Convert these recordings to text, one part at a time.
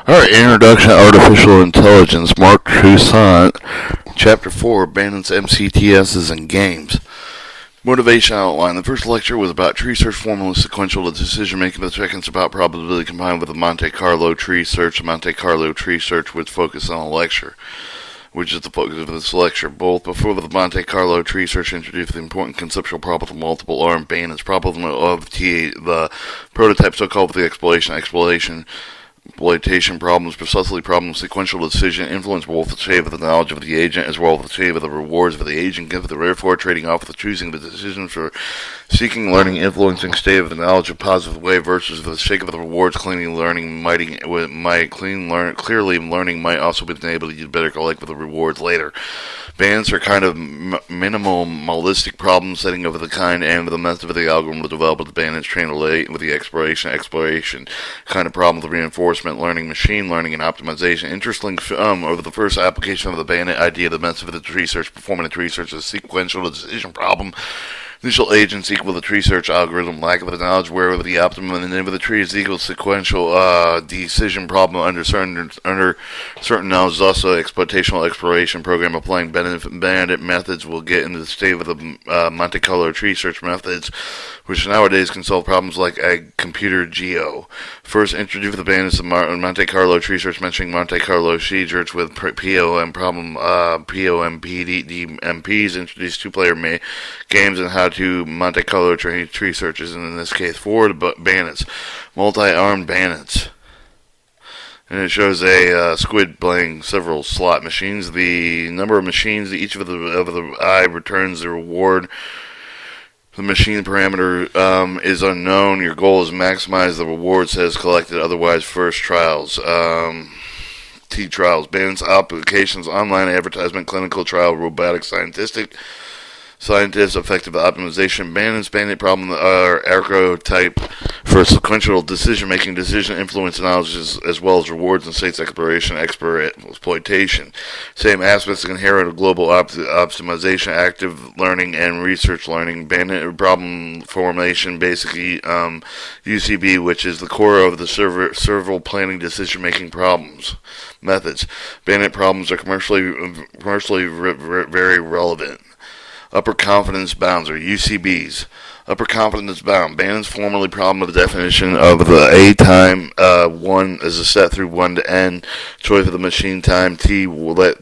Alright, Introduction to Artificial Intelligence, Mark Toussaint, Chapter 4, Bandits, MCTSs, and Games. Motivation outline. The first lecture was about tree search formula sequential decision making. The second's about probability combined with the Monte Carlo tree search. The Monte Carlo tree search would focus on the lecture, which is the focus of this lecture. Both before the Monte Carlo tree search introduced the important conceptual problem of multiple arm bandits, problem of the prototype, so-called with the exploitation problems, precisely problems, sequential decision, influence both the shape of the knowledge of the agent as well as the shape of the rewards of the agent, give therefore trading off with the choosing the decisions for seeking, learning, influencing state of the knowledge of positive way versus the shape of the rewards, clearly learning might also be enabled to use better collect with the rewards later. Bandits are kind of minimalistic problem setting of the kind and the method of the algorithm to develop with the bandits trained late with the exploration kind of problem with reinforcement, learning, machine learning, and optimization. Interesting over the first application of the bandit idea, the method of the tree search, performing a tree search is a sequential decision problem. Initial agents equal the tree search algorithm, lack of the knowledge where the optimum and the name of the tree is equal to sequential decision problem under certain knowledge is also exploitational exploration program applying bandit methods will get into the state of the Monte Carlo tree search methods, which nowadays can solve problems like a computer geo. First introduced the bandits of Monte Carlo tree search mentioning Monte Carlo tree search with POM problem POMPDMPs introduced two-player games and how to Monte Carlo tree searches, and in this case, four bandits, multi-armed bandits. And it shows a squid playing several slot machines. The number of machines each of the eye returns the reward. The machine parameter is unknown. Your goal is maximize the rewards as collected. Otherwise, first trials. T trials, bandits, applications, online advertisement, clinical trial, robotic, scientific. Scientists, effective optimization, bandit problem are archetype for sequential decision-making, decision influence knowledge as well as rewards and states exploration, exploitation. Same aspects inherent of global optimization, active learning, and research learning. Bandit problem formation, basically UCB, which is the core of the several planning decision-making problems. Methods. Bandit problems are commercially very relevant. Upper confidence bounds, or UCBs. Upper confidence bound. Bandit's formally problem of the definition of the A time 1 is a set through 1 to n. Choice of the machine time T will let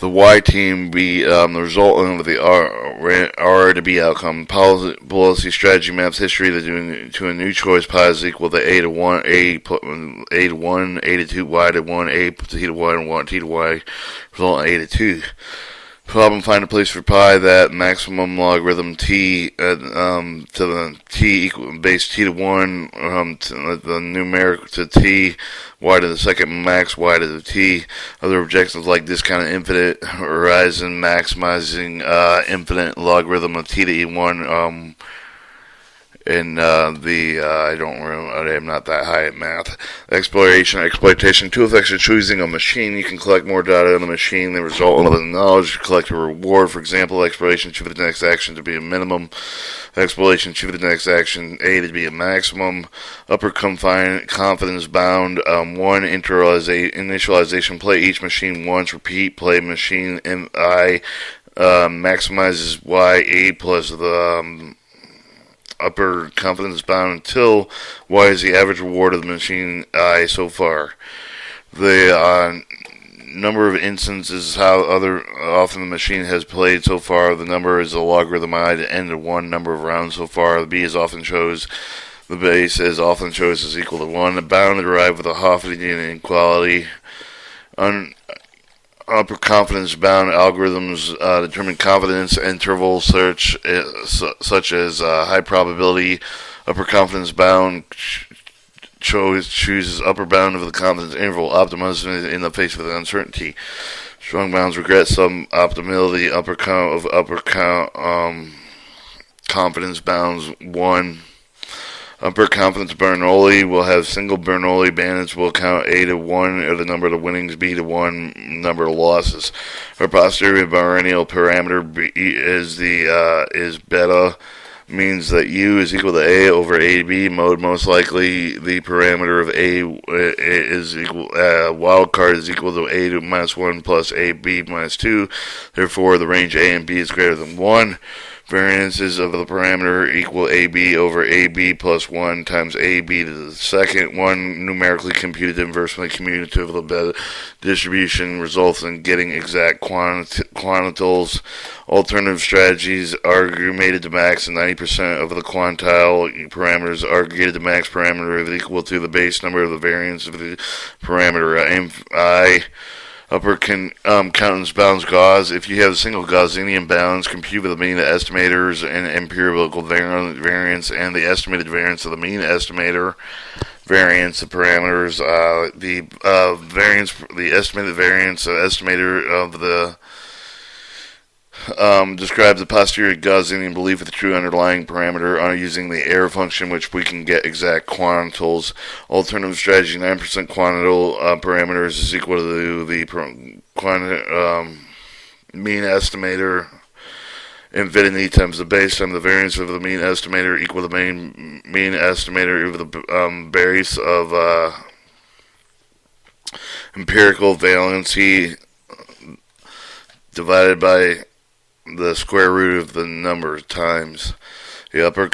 the Y team be the result of the R to B outcome. Policy strategy maps history to a new choice pi is equal to A to 1, A to 1, A to 2, Y to 1, A to T to Y, and 1 T to Y, result in A to 2. Problem, find a place for pi that maximum logarithm t to the t equal base t to 1 to the numeric to t, y to the second max, y to the t. Other objectives like discounted infinite horizon, maximizing infinite logarithm of t to e1. In I don't remember, I'm not that high at math. Exploitation. Two effects of choosing a machine. You can collect more data on the machine. The result of the knowledge, collect a reward. For example, exploration should be the next action to be a minimum. Exploration should be the next action A to be a maximum. Upper confidence bound. 1 initialization. Play each machine once. Repeat. Play machine I maximizes y a plus the upper confidence bound until y is the average reward of the machine I so far. The number of instances how often the machine has played so far. The number is the logarithm I to n to 1 number of rounds so far. The B is often shows the base is often shows is equal to 1. The bound derived with a Hoffmannian inequality. Upper confidence bound algorithms determine confidence interval search such as high probability. Upper confidence bound chooses upper bound of the confidence interval, optimism in the face of the uncertainty. Strong bounds regret some optimality. Confidence bounds 1. Upper confidence Bernoulli will have single Bernoulli. Bandits will count A to 1 or the number of the winnings, B to 1 number of losses. Her posterior biennial parameter B is beta means that U is equal to A over AB mode. Most likely, the parameter of A is equal, wildcard is equal to A to minus 1 plus AB minus 2. Therefore, the range A and B is greater than 1. Variances of the parameter equal AB over AB plus 1 times AB to the second. One numerically computed inversely commutative of the distribution results in getting exact quantiles. Alternative strategies aggregated to max and 90% of the quantile parameters aggregated to max parameter is equal to the base number of the variance of the parameter. I upper countenance bounds Gauss. If you have a single Gaussian bounds, compute the mean estimators and empirical variance and the estimated variance of the mean estimator variance of parameters. The estimated variance estimator of the describes the posterior Gaussian belief of the true underlying parameter using the error function, which we can get exact quantiles. Alternative strategy: 9% quantital parameters is equal to the mean estimator infinity times the base times the variance of the mean estimator equal to the mean estimator over the base of empirical valency divided by the square root of the number times the upper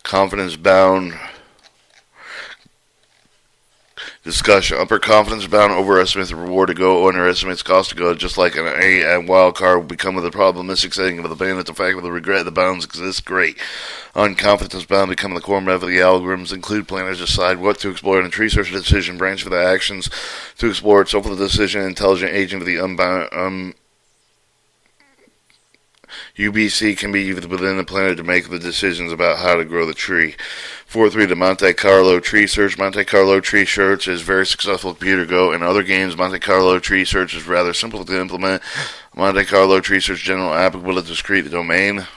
confidence bound discussion. Upper confidence bound overestimates the reward to go, underestimates cost to go, just like an A and wild card will become with the probabilistic setting of the bandit. The fact of the regret the bounds exist, great. Unconfidence bound become the core method of the algorithms. Include planners decide what to explore in a tree search decision branch for the actions to explore itself with the decision. Intelligent agent of the unbound UBC can be used within the planner to make the decisions about how to grow the tree. 4.3 The Monte Carlo Tree Search. Monte Carlo Tree Search is very successful computer Go. In other games, Monte Carlo Tree Search is rather simple to implement. Monte Carlo Tree Search general applicable to discrete domain.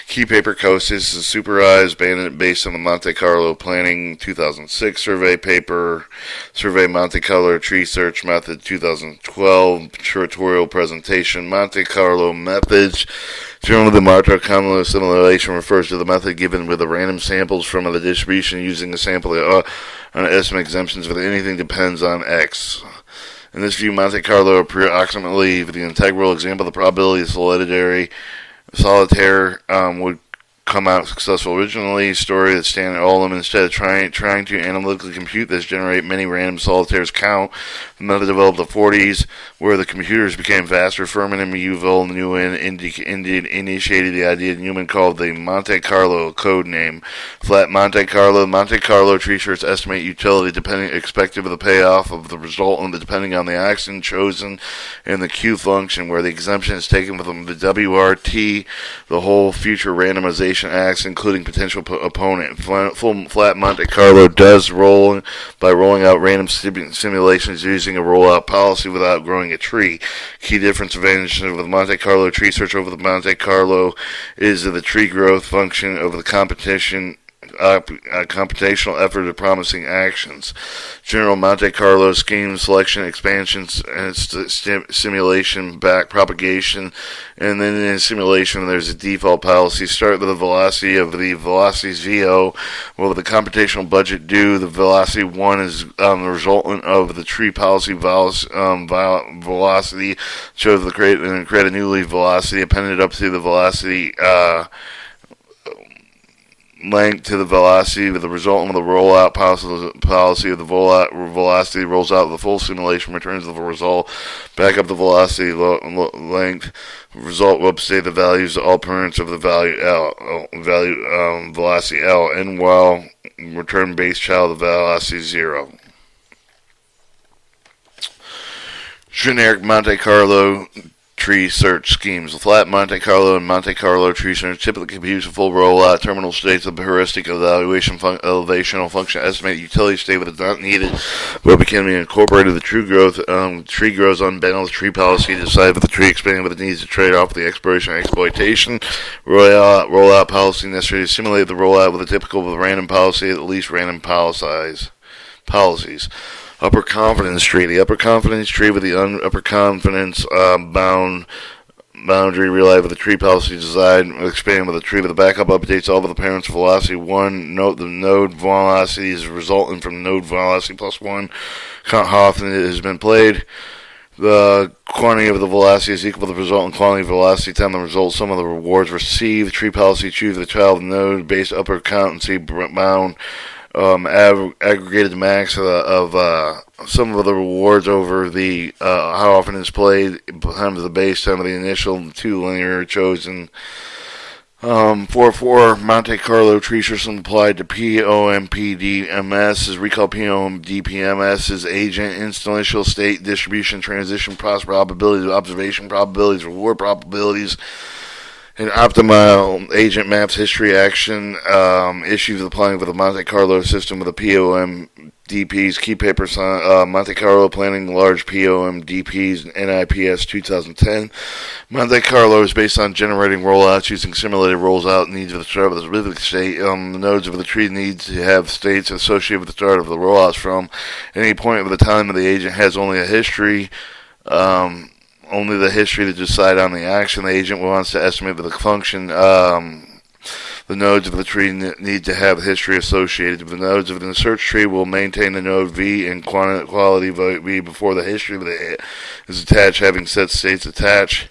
Key paper Coasis is supervised bandit based on the Monte Carlo Planning 2006 survey paper. Survey Monte Carlo Tree Search Method 2012 tutorial presentation. Monte Carlo methods. Generally, the Monte Carlo simulation refers to the method given with the random samples from the distribution using the sample on estimate exemptions if anything depends on X. In this view, Monte Carlo approximately the integral example, the probability of solitaire would come out successful. Originally, story that standard all of them instead of trying to analytically compute this, generate many random solitaires count. The method developed in the 40s, where the computers became faster. Furman and Yuval Nguyen initiated the idea Newman called the Monte Carlo code name. Flat Monte Carlo tree search estimate utility expected of the payoff of the result and depending on the action chosen in the Q function, where the exemption is taken from the WRT, the whole future randomization acts, including potential opponent. Full flat Monte Carlo does roll by rolling out random simulations using a rollout policy without growing a tree. Key difference advantage with Monte Carlo tree search over the Monte Carlo is the tree growth function over the computational effort of promising actions. General Monte Carlo scheme selection, expansions, and simulation back propagation, and then in simulation there's a default policy. Start with the velocity of the velocities VO. What will the computational budget do? The velocity 1 is the resultant of the tree policy velocity. Shows the create a new leaf velocity appended up to the velocity length to the velocity with the result of the rollout policy of the velocity rolls out the full simulation, returns the result, back up the velocity length, result will update the values all parents of the value velocity L, and while return base child of velocity 0. Generic Monte Carlo tree search schemes. The flat Monte Carlo and Monte Carlo tree search typically computes a full rollout terminal states of the heuristic evaluation elevational function estimate utility state that is not needed but becoming incorporated. The tree growth tree grows unbalanced tree policy to decide if the tree expanding with it needs to trade off the exploration and exploitation rollout policy necessary to simulate the rollout with a typical with random policy at least random policies. Upper confidence tree. The upper confidence tree with the upper confidence bound boundary, relive with the tree policy design, expand with the tree with the backup updates all of the parents velocity 1. Note the node velocity is resulting from node velocity plus 1. Count how often it has been played. The quantity of the velocity is equal to the resultant quantity of velocity times the result sum of the rewards received. Tree policy choose the child node based upper countancy bound aggregated max of some of the rewards over the how often it's played times the base time of the initial 2 linear chosen. 4.4 Monte Carlo tree system applied to POMPDMS is recall POMDPMS is agent initial state distribution transition process probabilities observation probabilities reward probabilities and optimal agent maps history action issues applying for the Monte Carlo system with the POMDPs key paper Monte Carlo planning large POMDPs NIPS 2010. Monte Carlo is based on generating rollouts using simulated rollout needs of the start of the specific state. The nodes of the tree need to have states associated with the start of the rollouts from any point of the time of the agent has only a history. Only the history to decide on the action. The agent wants to estimate the function. The nodes of the tree need to have history associated. The nodes of the search tree will maintain the node V and quality V before the history is attached, having set states attached.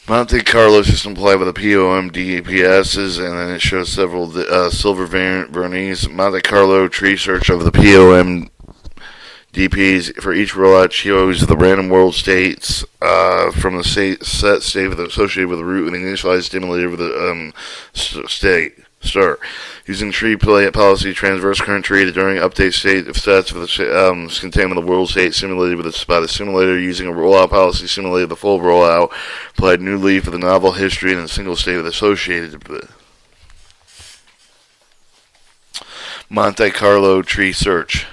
Monte Carlo system applied with the POMDPSs, and then it shows several silver vernice. Monte Carlo tree search of the POMDPs for each rollout chose the random world states from the set state associated with the root with the initialized stimulator with the state start. Using tree play policy transverse current tree during update state of sets for the contained with the world state simulated by the simulator using a rollout policy simulated the full rollout applied new leaf with the novel history and a single state with associated with it. Monte Carlo tree search.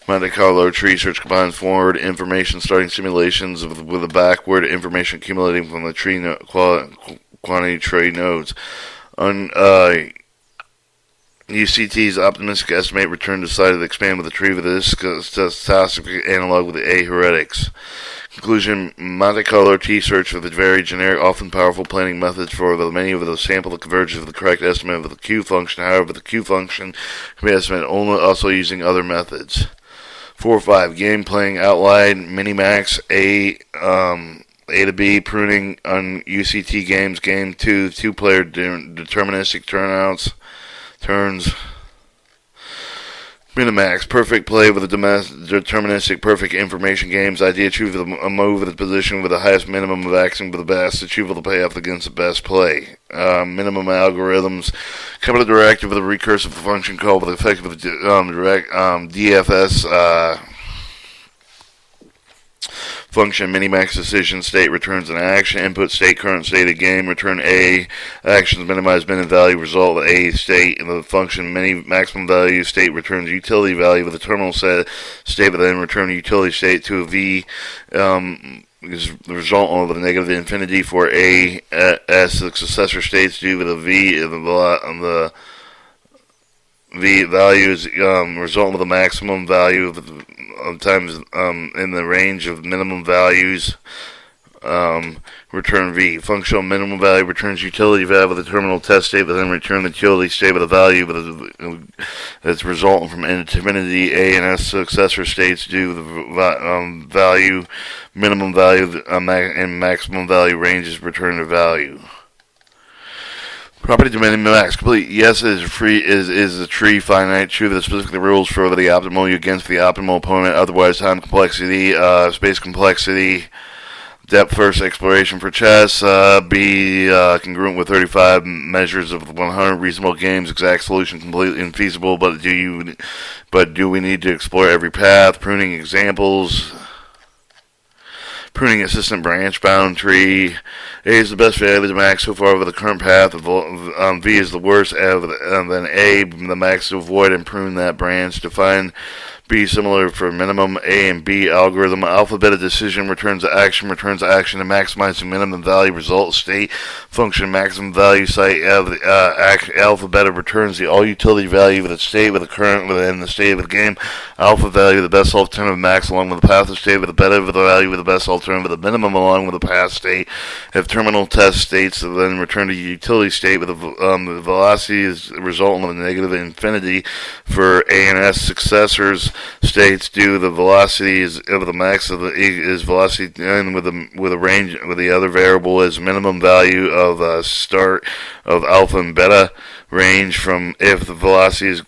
Monte Carlo tree search combines forward information starting simulations with the backward information accumulating from the tree quantity tree nodes. UCT's optimistic estimate return decided to expand with the tree with this stochastic analog with the A heretics. Conclusion: Monte Carlo T-search with the very generic, often powerful planning methods for the many of the sample the convergence of the correct estimate of the Q function. However, the Q function can be estimated only also using other methods. 4.5 Game playing outline minimax A to B pruning on UCT games. Game 2 2-player deterministic turns. Minimax perfect play with a deterministic perfect information games. Idea achieve a move with a position with the highest minimum of action with the best achievable payoff against the best play. Minimum algorithms come to the directive with a recursive function call with effective DFS function. Minimax decision state returns an action input state current state of game return A actions minimize min value result with A state and the function mini maximum value state returns utility value with the terminal state but then return utility state to a V is the result of the negative infinity for A S the successor states due with a V and the V value is result of the maximum value of times in the range of minimum values return V. Functional minimum value returns utility value with the terminal test state, but then return the utility state with a value that's resulting from infinity A and S successor states due the value minimum value and maximum value ranges return the value. Property domain max complete. Yes, it is free. Is the tree finite? True. That specifically rules for the optimal against the optimal opponent. Otherwise, time complexity, space complexity, depth first exploration for chess. B congruent with 35 measures of 100 reasonable games. Exact solution completely infeasible. But do we need to explore every path? Pruning examples. Pruning assistant branch bound tree. A is the best value of the max so far over the current path. V is the worst, then A the max to avoid and prune that branch. Define B, similar for minimum A and B algorithm. Alpha beta decision returns action to maximize the minimum value result state function maximum value site of the alpha beta returns the all utility value of the state with the current within the state of the game. Alpha value the best alternative max along with the path of state with the beta of the value with the best alternative with the minimum along with the path state. If terminal test states then return to utility state with the velocity is resultant of negative infinity for A and S successors states due the velocity is of the max of the is velocity and with a range with the other variable is minimum value of start of alpha and beta range from if the velocity is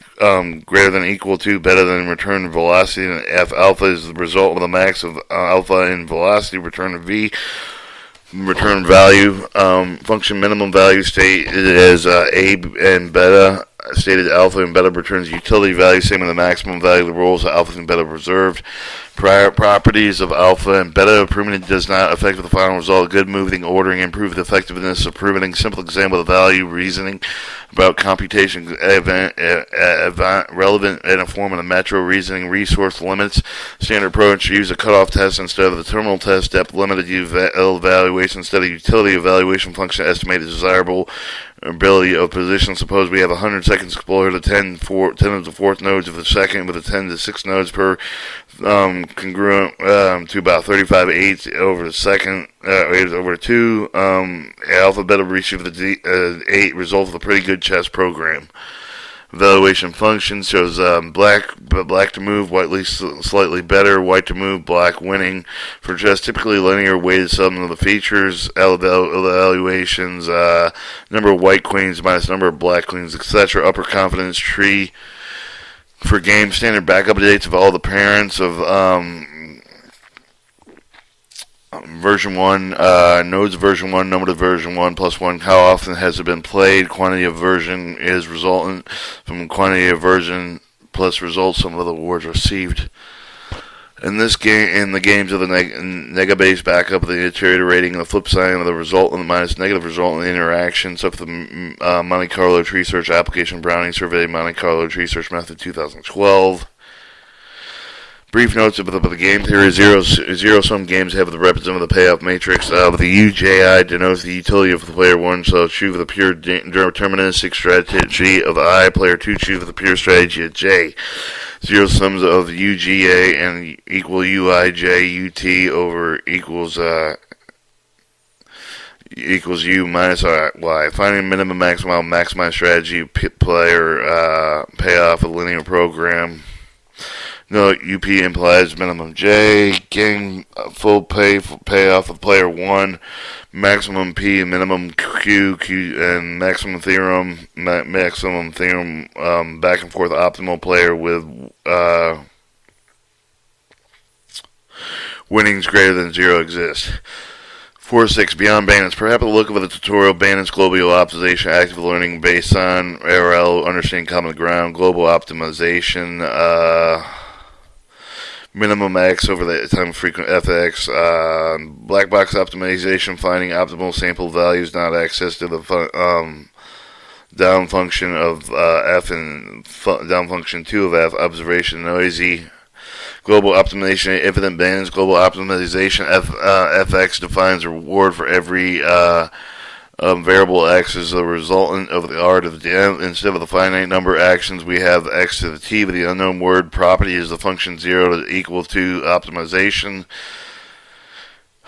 greater than or equal to better than return velocity and if alpha is the result of the max of alpha and velocity return V return value function minimum value state is A and beta stated alpha and beta returns utility value same with the maximum value of the roles of alpha and beta reserved. Prior properties of alpha and beta improvement does not affect the final result. Good moving, ordering, improve the effectiveness of proving. Simple example of value reasoning about computation event relevant in a form of the metro reasoning resource limits. Standard approach use a cutoff test instead of the terminal test. Depth limited evaluation instead of utility evaluation function estimate the desirable ability of position. Suppose we have 100 seconds to explore the 10 to the fourth nodes of the second with the 10 to 6 nodes per congruent to about 35 eighths over the second over 2 alpha beta reaching the 8 result of a pretty good chess program. Evaluation function shows black to move, white least slightly better, white to move, black winning. For chess, typically linear weighted sum of the features, evaluations, number of white queens minus number of black queens, etc. Upper confidence tree. For game standard backup dates of all the parents of version 1, nodes of version 1, number of version 1 plus 1, how often has it been played, quantity of version is resultant from quantity of version plus results, some of the awards received. In this game, in the games of the Negabase backup of the iterator rating, the flip side of the result and the minus negative result in the interaction. So for the Monte Carlo Tree Search application, Browning Survey Monte Carlo Tree Search Method 2012. Brief notes about the game theory. Zero-sum games have the representative of the payoff matrix. The UJI denotes the utility of the player 1, so choose the pure deterministic strategy of I. Player 2 choose the pure strategy of J. Zero sums of UGA and equal UIJ UT over equals U minus Y. Finding minimum maximum maximize strategy player payoff a linear program. No, UP implies minimum J, game full payoff of player 1, maximum P, minimum Q, and maximum theorem, back and forth optimal player with winnings greater than 0 exist. 4-6 Beyond Bandits. Perhaps a look at the tutorial Bandits Global Optimization Active Learning based on ARL Understanding Common Ground Global Optimization minimum X over the time frequent FX, black box optimization, finding optimal sample values, not access to the down function of F and down function 2 of F, observation noisy, global optimization, infinite bands, global optimization, FX defines a reward for every variable X is the resultant of the R to the M. Instead of the finite number of actions, we have X to the T, but the unknown word property is the function 0 to equal to optimization.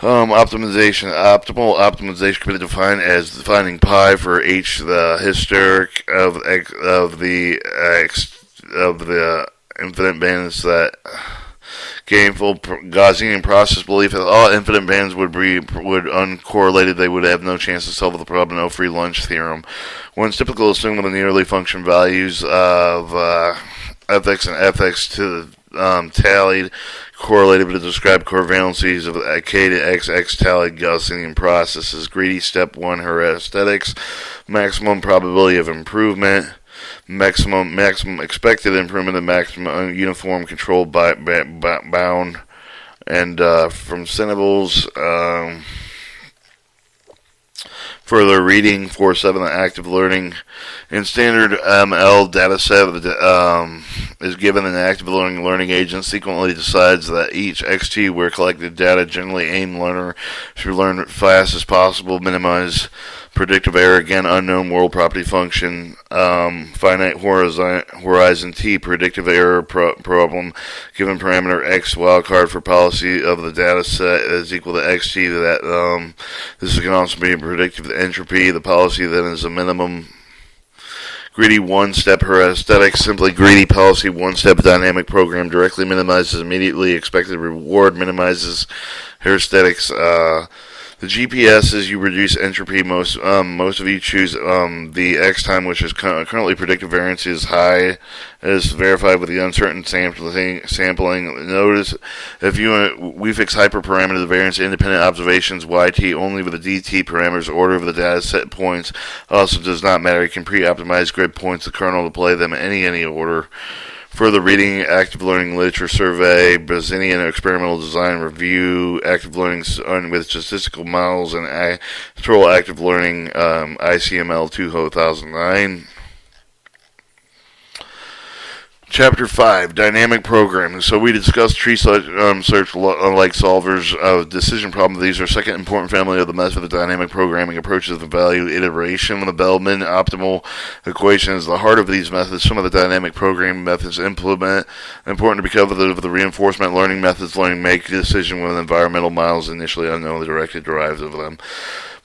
Optimal optimization can be defined as defining pi for H, the hysteric of the infinite bands that gainful Gaussian process belief that all infinite bands would uncorrelated, they would have no chance to solve the problem. No free lunch theorem. One's typical assuming the nearly function values of fx and fx to the tallied correlated to describe covalencies of k to xx tallied Gaussian processes. Greedy step 1 heuristics. Maximum probability of improvement. Maximum expected improvement and maximum uniform control bound, and from Cinebles, Further reading 4.7, the active learning in standard ML dataset is given an active learning agent sequentially decides that each XT where collected data generally aim learner should learn as fast as possible, minimize predictive error, again unknown world property function, finite horizon T predictive error problem given parameter X wildcard for policy of the data set is equal to XT that this can also be predictive entropy. The policy then is a minimum greedy one-step heuristics. Simply greedy policy one-step dynamic program directly minimizes immediately expected reward, minimizes heuristics. The GPS is you reduce entropy. Most of you choose the X time, which is currently predictive variance is high, is verified with the uncertain sampling. Notice if we fix hyperparameter the variance independent observations YT only with the DT parameters. Order of the data set points also does not matter. You can pre-optimize grid points the kernel to play them in any order. Further reading, active learning literature survey, Bazinian experimental design review, active learning with statistical models, and control active learning, ICML 2009. Chapter 5, Dynamic Programming. So we discussed tree search like solvers of decision problem. These are second important family of the method of dynamic programming approaches of the value iteration. The Bellman optimal equation is the heart of these methods. Some of the dynamic programming methods implement important because of the reinforcement learning methods. Learning make decision with environmental models initially unknown, the directed derived of them.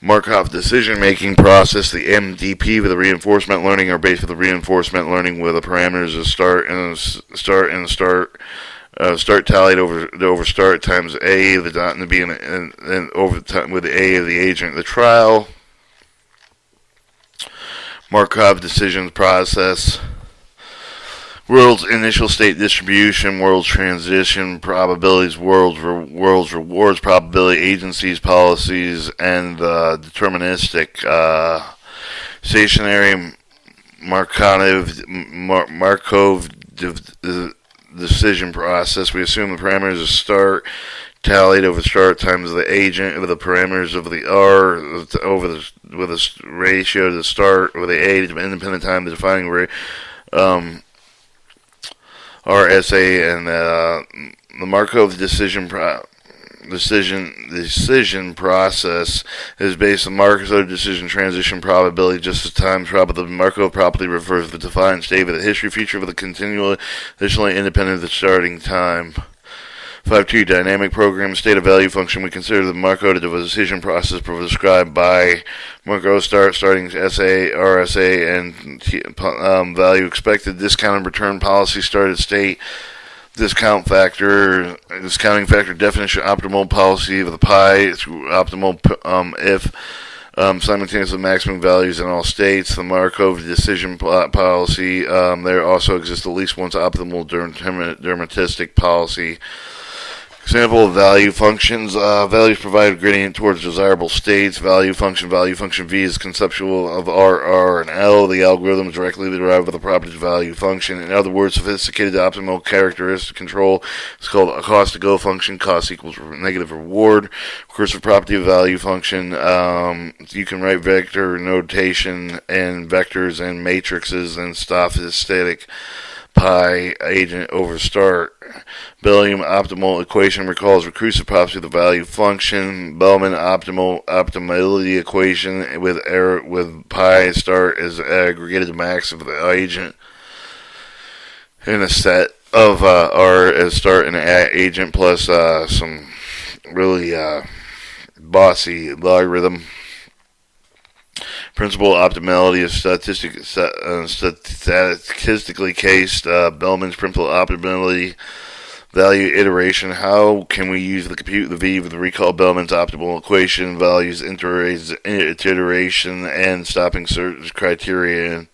Markov decision-making process, the MDP with the reinforcement learning are based with the reinforcement learning with the parameters of start tallied over start times A, the dot and the B, and over time with the A of the agent. The trial Markov decision process. World's initial state distribution, world's transition, probabilities, world's rewards, probability, agencies, policies, and deterministic stationary Markov decision process. We assume the parameters of start tallied over start times the agent with the parameters of the R with a ratio to the start with the A to independent time the defining RSA and the Markov decision process is based on Markov decision transition probability just as time probability. The Markov property refers to the defined state of the history feature with a continually additionally independent of the starting time. 5.2 Dynamic program state of value function. We consider the Markov decision process prescribed by Markov starting SA, RSA, and value expected discounted return policy started state discounting factor definition optimal policy of the pi through optimal if simultaneously maximum values in all states. The Markov decision policy there also exists at least once optimal deterministic policy. Example of value functions. Values provide a gradient towards desirable states. Value function V is conceptual of R, and L. The algorithm is directly derived with the properties of value function. In other words, sophisticated optimal characteristic control is called a cost to go function. Cost equals negative reward. Recursive property of value function. You can write vector notation and vectors and matrices and stochastic pi agent over start. Bellman optimal equation recalls recursive property of the value function. Bellman optimality equation with error with pi start is aggregated max of the agent in a set of R as start and agent plus some really bossy logarithm. Principal optimality is statistically cased. Bellman's principal optimality value iteration. How can we use the compute the V with the recall Bellman's optimal equation values iteration and stopping search criterion?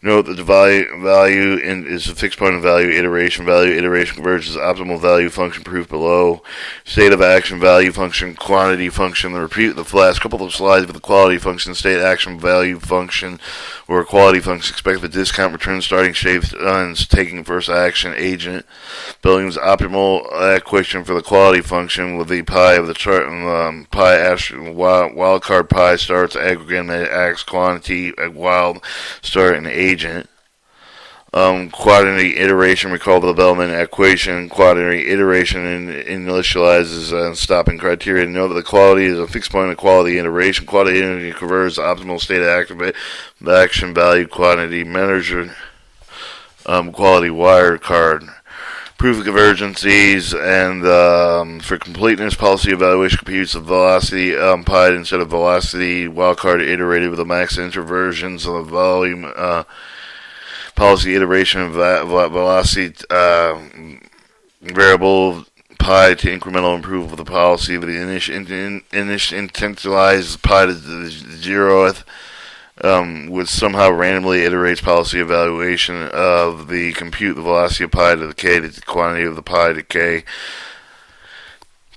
Note that the value is a fixed point of value iteration. Value iteration converges optimal value function proof below. State of action value function, quantity function. Repeat the last couple of slides with the quality function, state action value function, or quality function. Expect the discount return starting state taking first action agent. Billings optimal equation for the quality function with the pi of the chart pi wildcard pi starts aggregate acts quantity wild start and agent. Quaternary iteration, recall the Bellman equation. Quaternary iteration initializes stopping criteria. Note that the quality is a fixed point of quality iteration. Quality iteration converts optimal state of activate action value quantity measure quality wire card. Proof of convergencies and for completeness, policy evaluation computes the velocity pi instead of velocity wildcard iterated with the max introversions of the volume. Policy iteration of velocity variable pi to incremental improve of the policy with the initialize pi to the 0th which somehow randomly iterates policy evaluation of the compute the velocity of pi to the k to the quantity of the pi to k.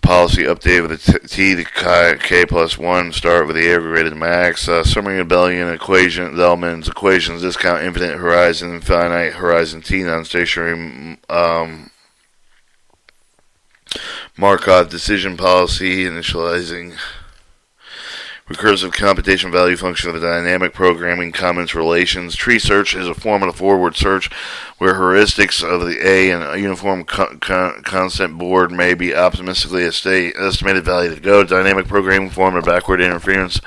Policy update with the t to k plus 1, start with the aggregated max. Summary of Bellman equations, discount infinite horizon, finite horizon t, non-stationary Markov decision policy, initializing recursive computation value function of the dynamic programming comments relations. Tree search is a form of a forward search where heuristics of the A and a uniform constant board may be optimistically estimated value to go. Dynamic programming form of backward inference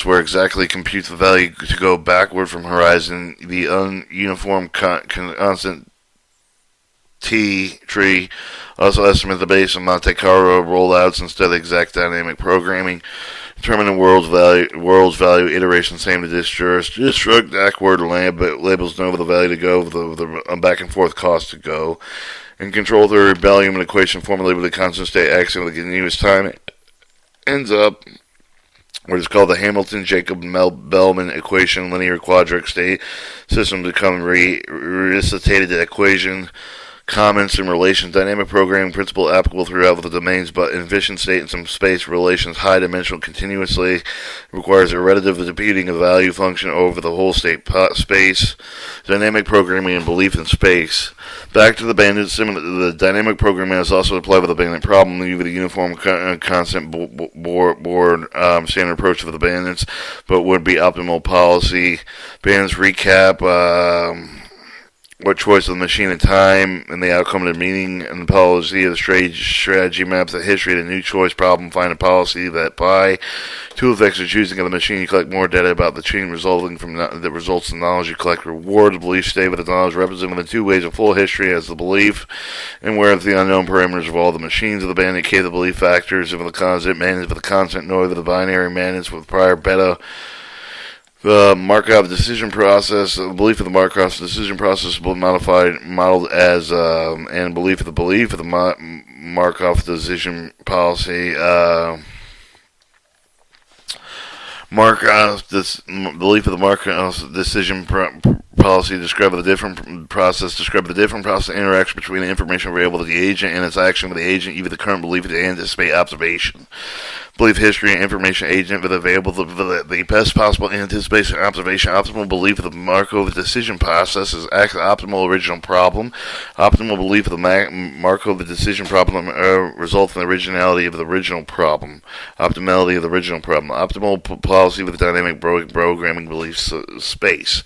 where exactly computes the value to go backward from horizon. The uniform constant T tree also estimate the base of Monte Carlo rollouts instead of exact dynamic programming. Determine the world's value iteration same to disstruct backward labels know the value to go with the back and forth cost to go. And control theory Bellman equation formulated with a constant state axiom with a continuous time. It ends up what is called the Hamilton-Jacob-Bellman equation. Linear quadratic state systems become recitated equation. Comments and relations, dynamic programming principle applicable throughout the domains, but in efficient state and some space relations, high dimensional continuously requires iterative computing of value function over the whole state space. Dynamic programming and belief in space. Back to the bandit, similar to the dynamic programming is also applied with the bandit problem, with a uniform constant board standard approach for the bandits, but would be optimal policy. Bandits recap. What choice of the machine and time and the outcome of the meaning and the policy of the strategy maps the history of the new choice problem. Find a policy that pi. Two effects of choosing of the machine. You collect more data about the chain resulting from the results of knowledge. You collect rewards. Belief stay with the knowledge represented within two ways of full history as the belief and where the unknown parameters of all the machines of the bandit k the belief factors of the constant managed with the constant noise of the binary managed with prior beta. The Markov decision process, the belief of the Markov decision process will be modeled as, and belief of the Markov decision policy, belief of the Markov decision policy describe the different process interaction between the information available to the agent and its action with the agent, even the current belief to anticipate observation. Belief history and information agent with available the best possible anticipation and observation. Optimal belief of the Markov decision process is optimal original problem. Optimal belief of the Markov decision problem results in the originality of the original problem. Optimality of the original problem. Optimal policy with dynamic programming belief space.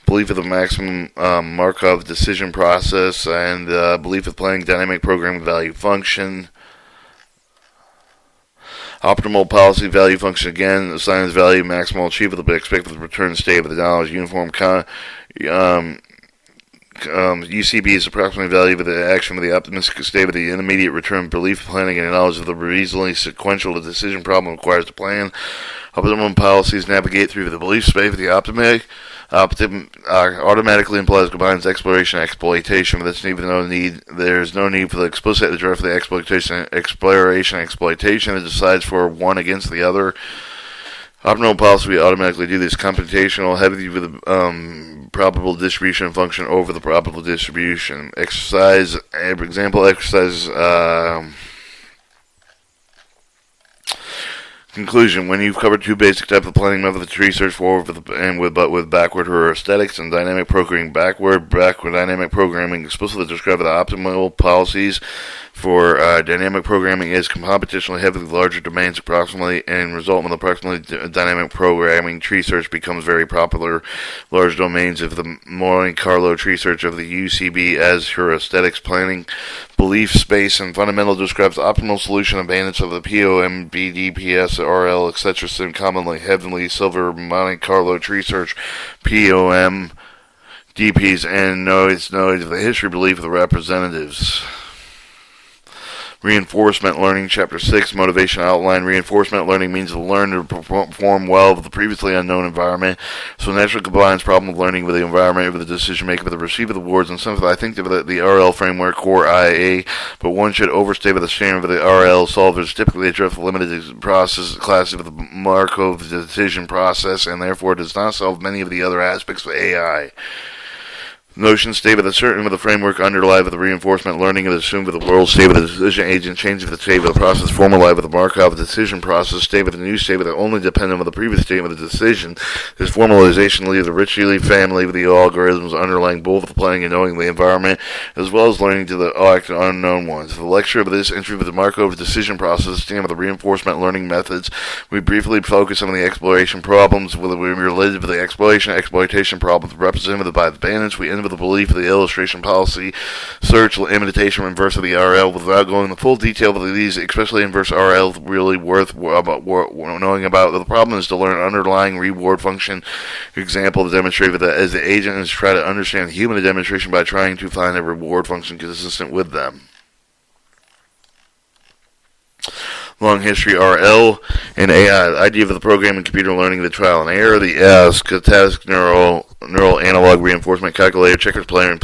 Belief of the maximum Markov decision process and belief of playing dynamic programming value function. Optimal policy value function again assigns value maximal achievable but expected return state of the knowledge. Uniform UCB is approximately value of the action of the optimistic state of the intermediate return belief planning and knowledge of the reasonably sequential the decision problem requires to plan. Optimum policies navigate through the belief space of the automatically implies combines exploration and exploitation. There's no need for the explicit address for the exploration. It decides for one against the other. Optimal policy, we automatically do this computational heavy with the probable distribution function over the probable distribution. Exercise, example exercise. Conclusion: when you've covered two basic types of planning methods, research forward with backward heuristics and dynamic programming backward dynamic programming explicitly describe the optimal policies for dynamic programming is computationally heavily larger domains approximately and result in approximately dynamic programming. Tree search becomes very popular. Large domains of the Monte Carlo tree search of the UCB as heuristics planning. Belief space and fundamental describes optimal solution advantage of the POM, BDPS, RL, etc. Commonly heavenly silver Monte Carlo tree search, POM, DPs, and nodes of the history belief of the representatives. Reinforcement learning, Chapter 6, Motivation Outline. Reinforcement learning means to learn to perform well with the previously unknown environment. So naturally combines problem of learning with the environment, with the decision making, with the receipt of the awards, and something I think of the RL framework, core IA, but one should overstay with the standard of the RL solvers typically address the limited process classes of the Markov decision process, and therefore does not solve many of the other aspects of AI. Notion state with a certain with the framework underlie with the reinforcement learning is assumed with the world state with the decision agent change with the state with the process formalized with the Markov decision process state with the new state with the only dependent on the previous state with the decision. This formalization leaves the Ritchie family with the algorithms underlying both the planning and knowing the environment as well as learning to the unknown ones. The lecture of this entry with the Markov decision process stand with the reinforcement learning methods. We briefly focus on the exploration problems with related to the exploitation problems represented by the bandits. We end with the belief of the illustration policy, search, imitation, inverse of the RL, without going into full detail of these, especially inverse RL, really worth knowing about. The problem is to learn underlying reward function. Example to demonstrate that as the agent is try to understand human demonstration by trying to find a reward function consistent with them. Long history RL and AI. The idea of the programming computer learning, the trial and error, the stochastic neural analog reinforcement calculator, checkers playing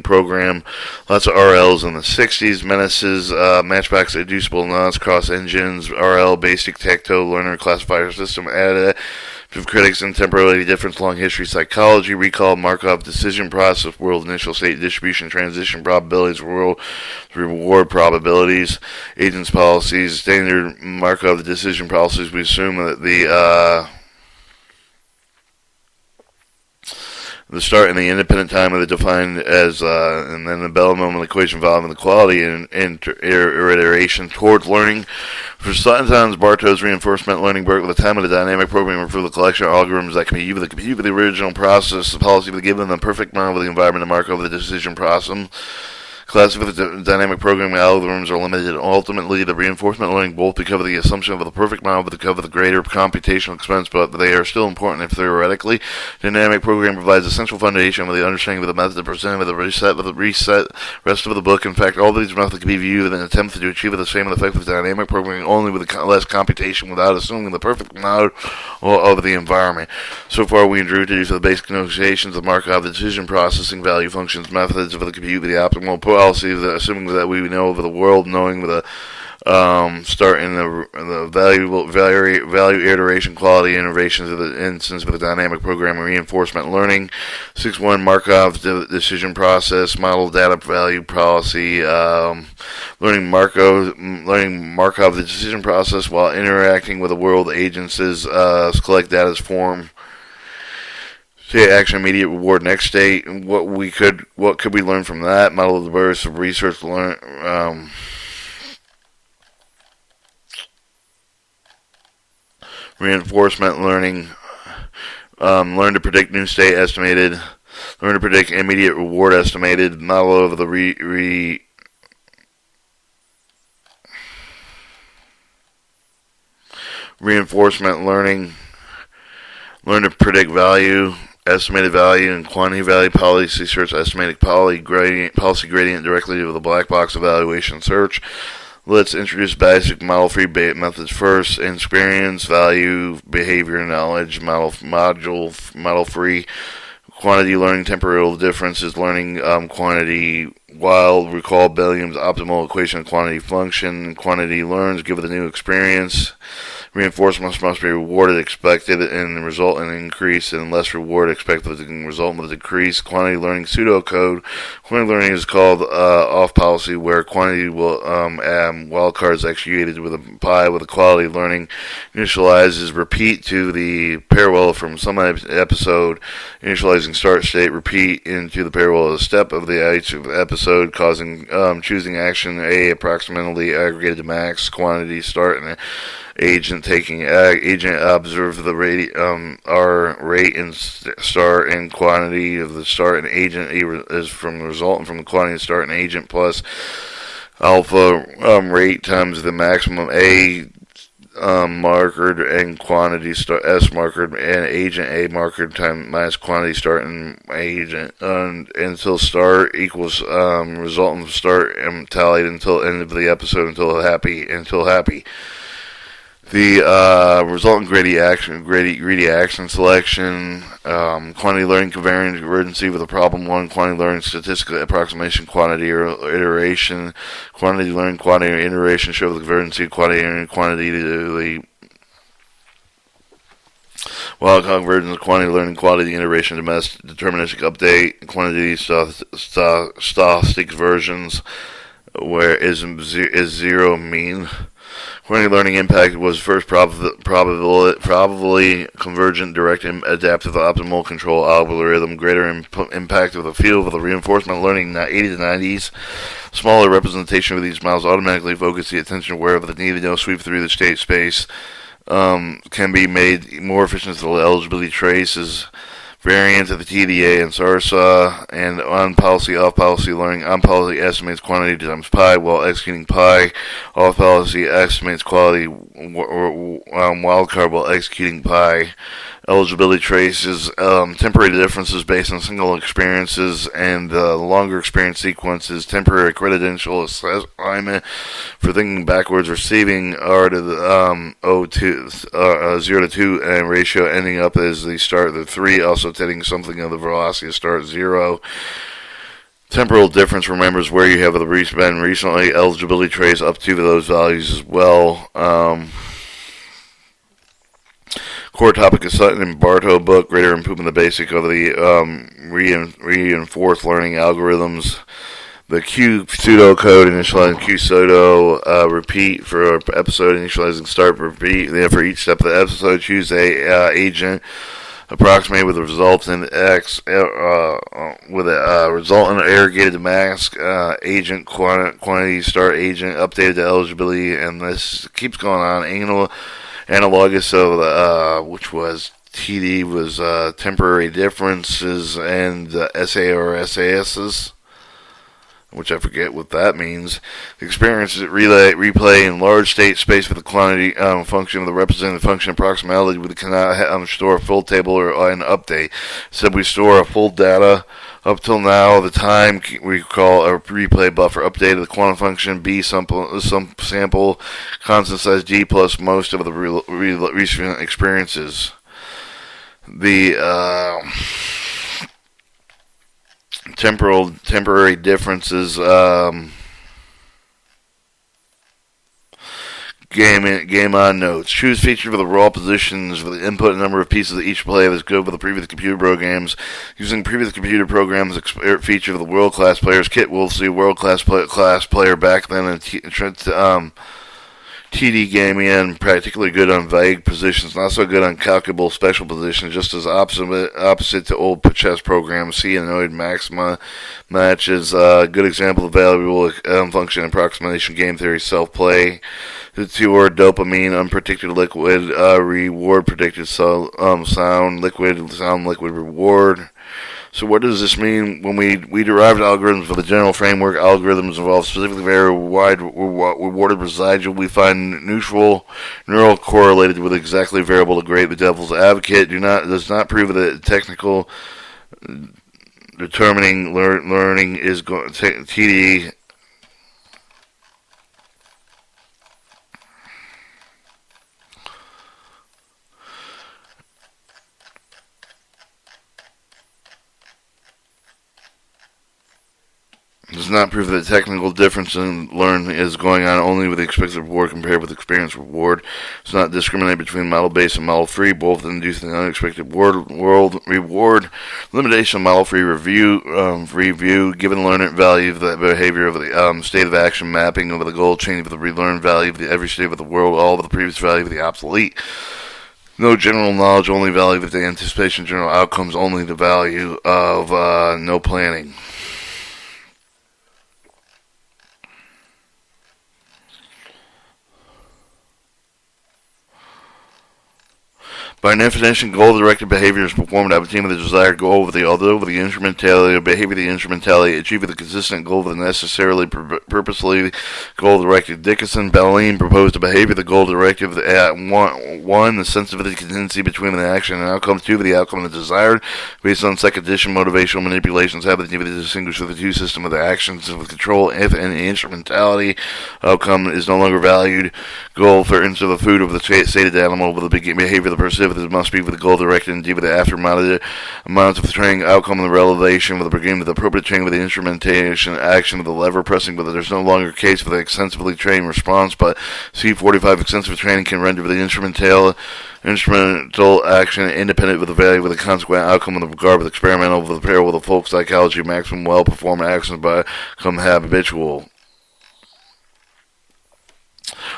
program, lots of RLs in the 60s, menaces, matchbox reducible nodes, cross engines, RL, basic tactile learner classifier system, additive critics and temporality difference, long history psychology, recall, Markov decision process, world initial state distribution, transition probabilities, world reward probabilities, agents policies, standard Markov decision policies. We assume that the start and the independent time of the defined as, and then the Bell-Moment equation involving the quality and iteration towards learning. For Sutton's Bartow's reinforcement learning work with the time of the dynamic programming for the collection of algorithms that can be used with the compute with the original process, the policy of the given the perfect model of the environment, the Markov of the decision process. Classes of the dynamic programming algorithms are limited. Ultimately, the reinforcement learning both because of the assumption of the perfect model, but because of the greater computational expense, but they are still important if theoretically. Dynamic programming provides essential foundation with the understanding of the method presented with the rest of the book. In fact, all these methods can be viewed in an attempt to achieve the same effect with dynamic programming, only with less computation without assuming the perfect model of the environment. So far, we drew to use the basic negotiations of Markov decision processing, value functions, methods of the compute with the optimal policy, assuming that we know of the world, knowing with a start in the value iteration quality innovations of the instance with the dynamic programming reinforcement learning. 6.1 Markov decision process, model data value policy, learning Markov the decision process while interacting with the world agents is collect data as form. Action, immediate reward, next state. What could we learn from that? Model of the burst of research, reinforcement learning. Learn to predict new state estimated. Learn to predict immediate reward estimated. Model of the reinforcement learning. Learn to predict value. Estimated value and quantity value policy search, estimated policy gradient directly to the black box evaluation search. Let's introduce basic model-free methods first. Experience, value, behavior, knowledge, model-free. Quantity learning, temporal differences, learning quantity, while recall Billiams' optimal equation of quantity function. Quantity learns, give it a new experience. Reinforcements must be rewarded expected and result in an increase, and less reward expected to result in a decrease. Quantity learning pseudocode. Quantity learning is called off policy, where quantity will wildcards executed with a pi with a quality learning initializes repeat to the parallel from some episode, initializing start state repeat into the parallel step of the episode, causing choosing action A approximately aggregated to max quantity start and agent taking agent observe the rate R rate and start and quantity of the start and agent is from the resultant from the quantity of start and agent plus alpha rate times the maximum A markered and quantity start S markered and agent A markered time minus quantity start and agent until start equals resultant start and tallied until end of the episode until happy. The resultant greedy action selection, quantity learning covariance convergency with a problem one, quantity learning statistical approximation, quantity or iteration, quantity learning, quantity or iteration show the convergency, quantity and quantity to the while convergence, quantity learning, quality iteration, deterministic update, quantity stochastic versions, where is zero mean. Quantity learning impact was first probably convergent, direct, adaptive, optimal control algorithm. Greater impact of the field of the reinforcement learning 80 to 90s. Smaller representation of these models automatically focus the attention wherever the need to know sweep through the state space can be made more efficient. The eligibility traces. Variant of the TDA and SARSA, and on policy, off policy learning. On policy estimates quantity times pi while executing pi. Off policy estimates quality wildcard while executing pi. Eligibility traces temporary differences based on single experiences and longer experience sequences. Temporary credential assignment for thinking backwards. Receiving R to the 0 to 2 and ratio ending up as the start the 3. Also taking something of the velocity of start 0. Temporal difference remembers where you have been recently. Eligibility trace up to those values as well. Core topic is Sutton and Bartow book, greater improvement the basic of the reinforced learning algorithms. The Q pseudocode initializing Q pseudo repeat for episode initializing start repeat. Then for each step of the episode, choose a agent approximate with the results in X with a resultant aggregated to max agent quantity start agent updated to eligibility, and this keeps going on. Analogous of which was TD was temporary differences and SA or SASs, which I forget what that means. The experience is replay in large state space with the quantity function of the representative function approximately. We cannot store a full table or an update. Instead, we store a full data. Up till now, the time we call a replay buffer updated the quantum function B sample constant size D plus most of the recent experiences. The temporary differences. Game on notes. Choose feature for the raw positions for the input and number of pieces of each play that's good for the previous computer programs. Using previous computer programs, feature for the world class players. Kit will see world class player back then and TD gaming and particularly good on vague positions, not so good on calculable special positions, just as opposite to old chess programs. C and Noid Maxima matches. Good example of valuable function approximation game theory self-play. The two-word dopamine, unpredicted liquid, reward predicted sound, liquid reward. So what does this mean? When we derived algorithms for the general framework, algorithms involve specifically very wide rewarded residual. We find neutral neural correlated with exactly variable to great. The devil's advocate does not prove that technical determining learning is TD. does not prove that technical difference in learn is going on only with the expected reward compared with experience reward. Does not discriminate between model-based and model-free, both induce the unexpected world reward. Limitation of model-free review, given learned value of the behavior of the state of action, mapping over the goal chain of the relearned value of the every state of the world, all of the previous value of the obsolete. No general knowledge, only value of the anticipation, general outcomes, only the value of no planning. By definition, goal-directed behavior is performed to obtain the desired goal with the instrumentality or behavior of the instrumentality, achieving the consistent goal with the necessarily purposely goal-directed. Dickinson, Belline proposed a behavior the goal-directive at 1, the sensitivity contingency between the action and outcome, 2, the outcome and the desired, based on second addition, motivational manipulations, have the ability to distinguish the two systems of the actions of control if any instrumentality outcome is no longer valued. Goal, for instance, the food of the stated animal with the behavior of the person. This must be with the goal directed and with the after amounts of the training outcome and the relevation with the beginning with the appropriate training with the instrumentation action with the lever pressing, but there's no longer a case for the extensively trained response, but C45 extensive training can render the instrumental action independent with the value with the consequent outcome in the regard with experimental with the pair with the folk psychology maximum well-performed actions become habitual.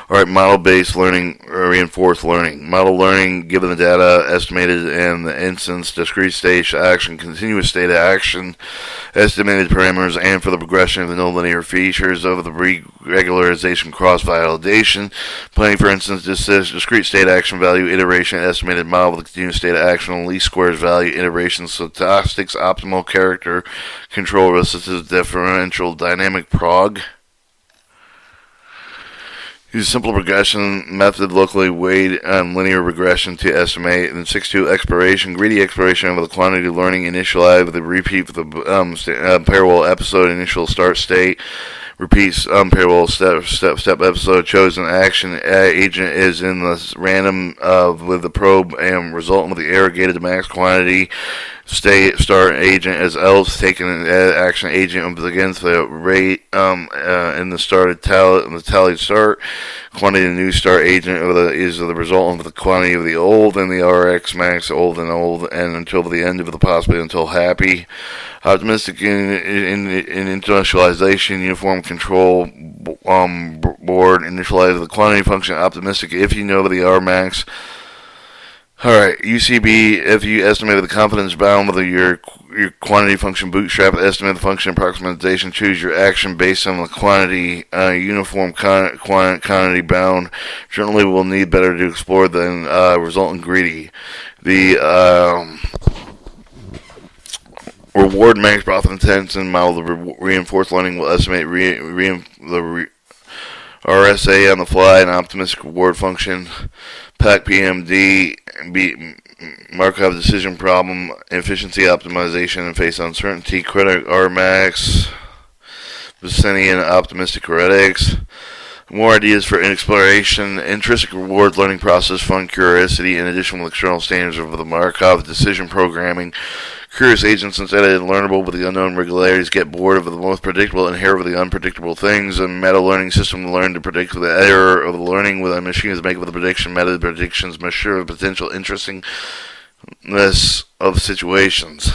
Alright, model-based learning, reinforced learning. Model learning, given the data estimated and the instance, discrete state action, continuous state of action, estimated parameters, and for the progression of the nonlinear features of the regularization cross-validation. Planning, for instance, discrete state action value, iteration, estimated model with the continuous state of action, least squares value, iteration, stochastics, optimal character, control, resistive, differential, dynamic prog. Use a simple regression method locally weighed linear regression to estimate. And 6.2 exploration, greedy exploration of the quantity of learning initialized with the repeat of the parallel episode initial start state. Repeats parallel step episode. Chosen action agent is in the random with the probe and resultant with the irrigated to max quantity. Start agent as else taken an action agent against the rate in the started tallied start. Quantity of the new start agent is the result of the quantity of the old and the RX max old and until the end of the possibility until happy. Optimistic in initialization, uniform control board, initialize the quantity function. Optimistic if you know the R max. Alright, UCB, if you estimated the confidence bound with your quantity function bootstrap, estimate the function approximation, choose your action based on the quantity, uniform quantity bound. Generally will need better to explore than resultant greedy. The reward max profit intention model, the reinforced learning will estimate the RSA on the fly, an optimistic reward function. PAC PMD, Markov decision problem, efficiency optimization, and face uncertainty, critic RMAX, Vicinian optimistic heretics. More ideas for exploration, intrinsic reward learning process, fun curiosity, in addition with external standards of the Markov decision programming. Curious agents, instead of learnable with the unknown regularities, get bored of the most predictable and inherit with the unpredictable things. A meta-learning system will learn to predict with the error of the learning with a machine to make with the prediction. Meta predictions measure the potential interestingness of situations.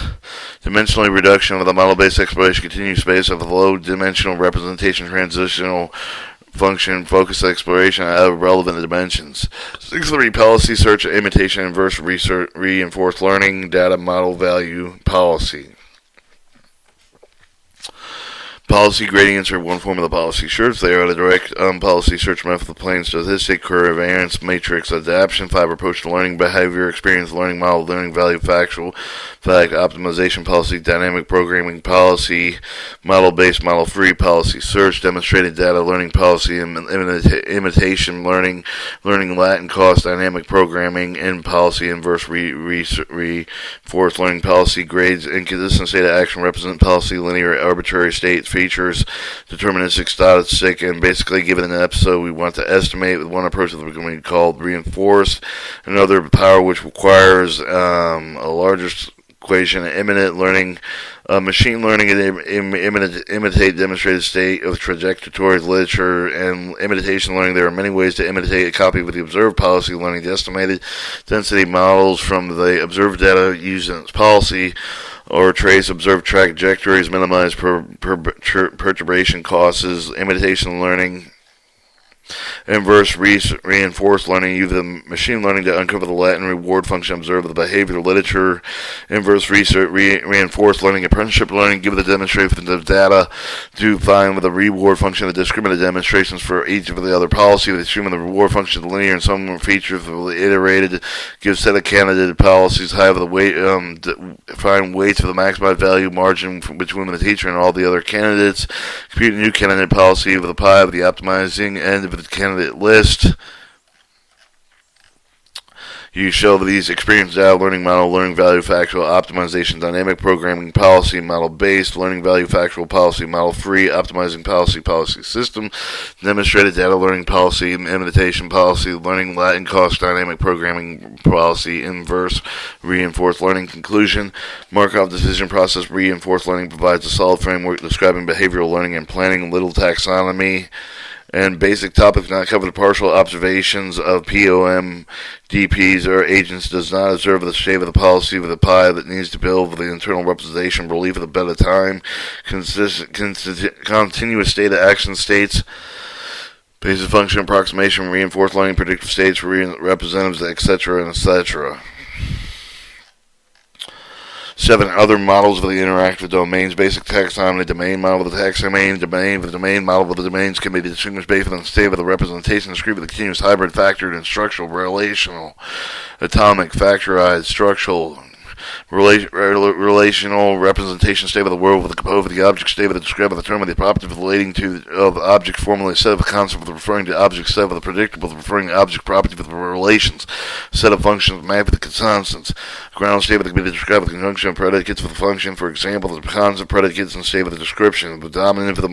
Dimensional reduction of the model-based exploration continuous space of the low-dimensional representation transitional function, focus exploration out of relevant dimensions. 6.3 policy search, imitation, inverse research, reinforced learning, data model value policy. Policy gradients are one form of the policy search. They are the direct policy search method of plain statistic, covariance, matrix, adaptation, 5 approach to learning, behavior, experience, learning model, learning value, factual, fact, optimization policy, dynamic programming policy, model-based, model-free policy search, demonstrated data learning policy, imitation learning, learning Latin cost, dynamic programming, in policy, inverse reinforced learning policy, grades, inconsistent state of action, represent policy, linear, arbitrary states, features, deterministic, statistic, and basically given an episode we want to estimate with one approach that we're going to call reinforced, another power which requires a larger equation, imminent learning, machine learning, and imitate demonstrated state of trajectory literature, and imitation learning. There are many ways to imitate a copy of the observed policy learning. The estimated density models from the observed data used in its policy or trace observed trajectories, minimize perturbation causes, imitation learning. Inverse reinforced learning, use the machine learning to uncover the Latin reward function, observe the behavioral literature. Inverse reinforced learning, apprenticeship learning, give the demonstration of data to find with the reward function the discriminant demonstrations for each of the other policy, assuming the reward function is linear and some features iterated, give set of candidate policies, have the weight, find weights for the maximized value margin between the teacher and all the other candidates, compute a new candidate policy with the pie of the optimizing end of the candidate list. You show these experience data learning model, learning value factual, optimization, dynamic programming, policy model based, learning value factual, policy model free, optimizing policy system, demonstrated data learning policy, imitation policy, learning Latin cost, dynamic programming policy, inverse reinforced learning conclusion. Markov decision process reinforced learning provides a solid framework describing behavioral learning and planning, little taxonomy. And basic topics not covered. Partial observations of POM, DPs, or agents does not observe the shape of the policy with the pie that needs to build with the internal representation, relief of the better time, continuous state of action states, basic function approximation, reinforced learning, predictive states, representatives, etc., etc. 7 other models of the interactive domains. Basic taxonomy, domain model of the taxonomy, domain. The domain model of the domains can be distinguished based on the state of the representation, discrete with the continuous, hybrid, factored, and structural, relational, atomic, factorized, structural, relational representation, state of the world with the composed of the object, state of the descriptive of the term of the operative relating to of the object, formally set of the concept of the referring to object, set of the predictable referring to object, property of the relations, set of functions, map of the constants, ground state of the described with the conjunction of predicates for the function, for example, the concept predicates and state of the description, the dominant of the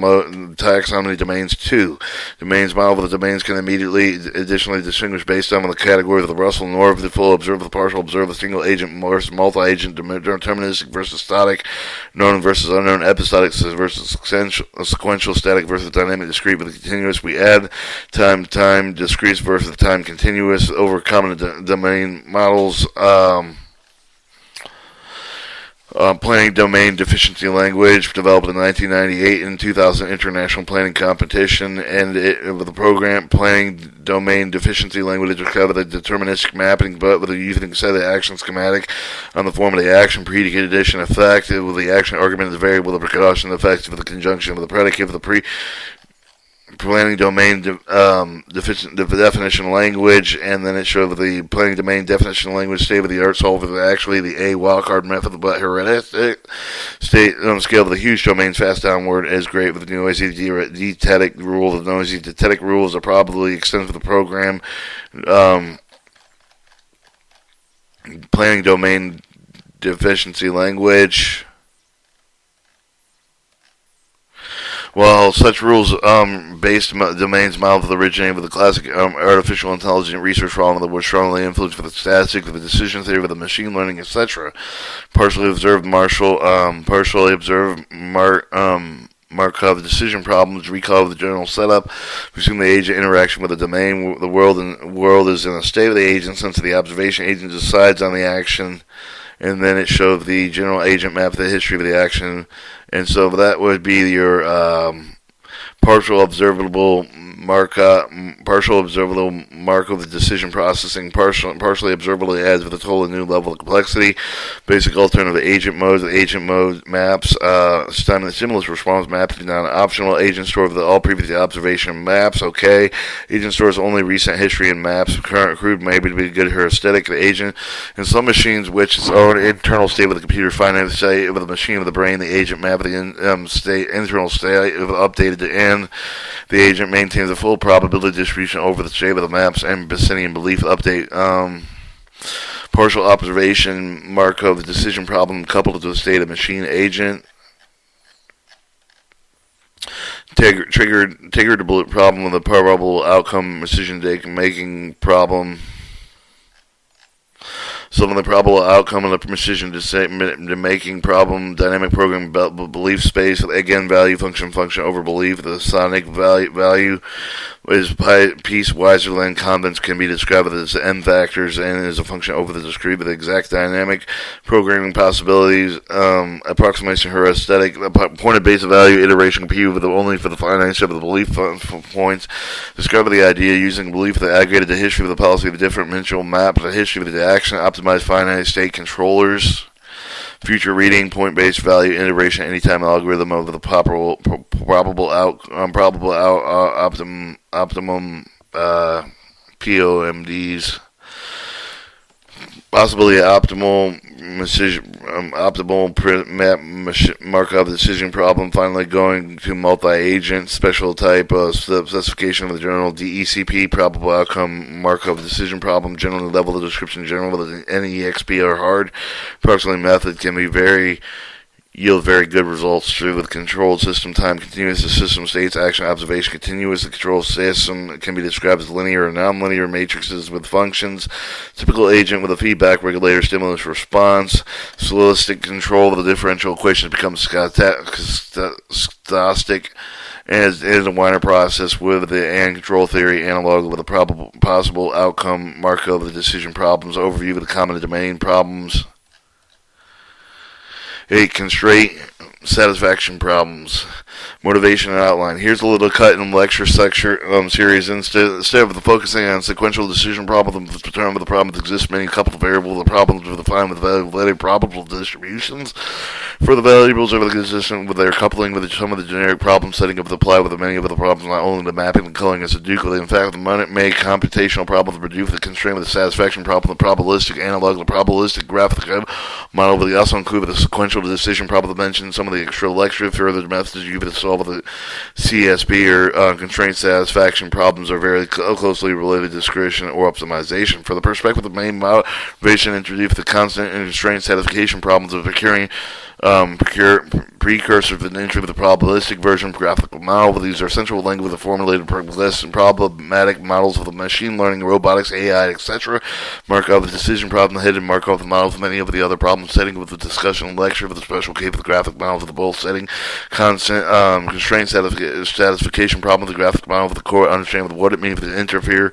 taxonomy domains 2. Domains model of the domains can immediately additionally distinguish based on the category of the Russell North, the full observe, the partial observe, the single agent versus multi-agent, deterministic versus static, known versus unknown, episodic versus sequential, static versus dynamic, discrete with the continuous. We add time, discrete versus time continuous over common domain models. Planning domain deficiency language developed in 1998 and 2000 international planning competition, and with the program planning domain deficiency language to cover the deterministic mapping, but with a using set of the action schematic on the form of the action, predicate, addition, effect, with the action argument, the variable, the precaution, the effects, with the conjunction of the predicate, of the planning domain definition language, and then it showed the planning domain definition language state of the art solver, actually the A wildcard method, but heuristic state on the scale of the huge domains fast downward is great with the noisy detetic rule. The noisy detetic rules are probably extended for the program. Planning domain deficiency language. Well, such rules-based domains model originated with the classic artificial intelligence research problem that was strongly influenced by the statistics, the decision theory, with the machine learning, etc. Partially observed Markov decision problems, recall of the general setup, assuming the agent interaction with the domain, the world is in a state of the agent, since the observation agent decides on the action, and then it showed the general agent map, the history of the action. And so that would be your partial observable Markov the decision processing, partially observable adds with a totally new level of complexity. Basic alternative agent modes, the agent mode maps, stimulus response maps, non-optional agent store of all previous observation maps, okay. Agent stores only recent history and maps, current crude maybe to be good heuristic. The agent in some machines, which is our internal state with the computer, finite state with the machine of the brain, the agent map of the internal state updated to end. The agent maintains a full probability distribution over the shape of the maps and Bayesian belief update. Partial observation Markov decision problem coupled to the state of machine agent. Triggered problem with the probable outcome decision making problem. Some of the probable outcome of the precision to making problem dynamic programming belief space. Again, value function over belief. The sonic value is piece wiser than contents can be described as n factors and is a function over the discrete. The exact dynamic programming possibilities. Approximation heuristic. Pointed base of value iteration p with only for the finite set of the belief points. Discover the idea using belief that aggregated the history of the policy of the differential map, the history of the action, optimized finite state controllers, future reading, point-based value integration, anytime algorithm of the optimum POMDs. Possibly optimal Markov decision problem. Finally, going to multi-agent special type specification of the general DECP probable outcome Markov decision problem. Generally, level of description general with NEXP or hard. Approximately method can be yield very good results through with controlled system time continuous. The system states action observation continuous. The control system can be described as linear or nonlinear matrices with functions. Typical agent with a feedback regulator stimulus response. Stochastic control of the differential equation becomes stochastic and is a Wiener process with the and control theory analog with a possible outcome Markov of the decision problems. Overview of the common domain problems. Constraint satisfaction problems. Motivation and outline. Here's a little cut in lecture series. Instead of focusing on sequential decision problems, the term of the problem that exists many coupled variables. The problems are defined with value probable distributions for the variables over the consistent with their coupling with some of the generic problem setting of the apply with many of the problems, not only the mapping and culling as a Duke. In fact, the Monette computational problem produce the constraint with the satisfaction problem, the probabilistic analog, the probabilistic graphical model, but they also include the sequential decision problem mentioned some of the extra lecture further methods you to solve the CSP or constraint satisfaction problems are very closely related to discretion or optimization. For the perspective of the main motivation introduced the constant and constraint satisfaction problems of procuring precursor of the nature of the probabilistic version of graphical model. These are central linked with the formulated problematic models of the machine learning, robotics, AI, etc. Markov the decision problem, the hidden Markov the model of many of the other problem setting with the discussion lecture with the special case of the graphic model of the both setting, constant constraint satisfaction problem of the graphic model of the core, understanding what it means to interfere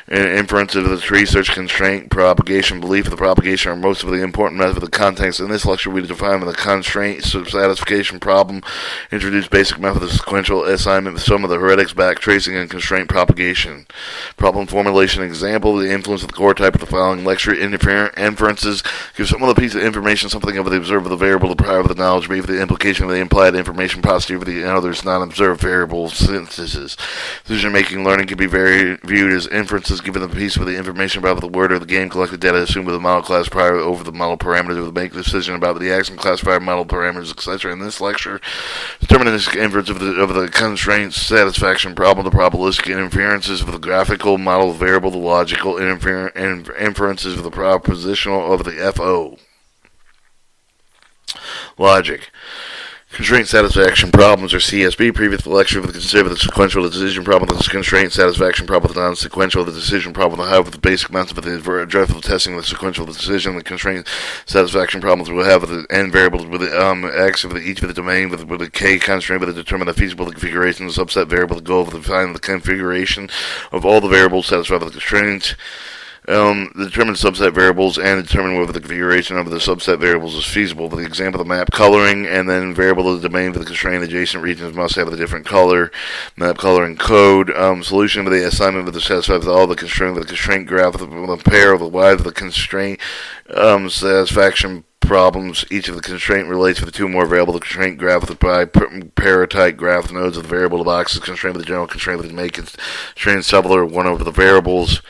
in inference of the tree search constraint, propagation, belief of the propagation are most of the important methods of the context. In this lecture we define the constraint satisfaction problem, introduce basic method of sequential assignment with some of the heuristics, back tracing, and constraint propagation. Problem formulation example, the influence of the core type of the following lecture, inferences, give some of the piece of information, something of the observed of the variable, the prior of the knowledge, maybe the implication of the implied information, posterior of the others, non-observed variable synthesis. Decision-making learning can be viewed as inferences given the piece of the information about the word or the game collected data assumed with the model class prior over the model parameters or the make decision about the action classifier model parameters, etc. In this lecture, deterministic inference of the constraint satisfaction problem, the probabilistic inferences of the graphical model variable, the logical inferences of the propositional of the FO. Logic. Constraint satisfaction problems, or CSP. Previous lecture with consider the sequential decision problem, the constraint satisfaction problem, the non-sequential the decision problem, the have the basic methods of the addressable testing, the sequential decision, the constraint satisfaction problems will have the n variables with the x of each of the domain with the k constraint with the determine the feasible configuration, the subset variable, the goal of the find the configuration of all the variables satisfied with the constraints. Determine subset variables and determine whether the configuration of the subset variables is feasible. For the example, the map coloring and then variable of the domain for the constrained adjacent regions must have a different color. Map coloring code. Solution of the assignment with the satisfied with all the constraint with the constraint graph with a pair of the y of the constraint satisfaction problems. Each of the constraint relates to the two more variable. The constraint graph with the bipartite graph nodes of the variable the box is constrained with the general constraint with the make constraint subler one over the variables.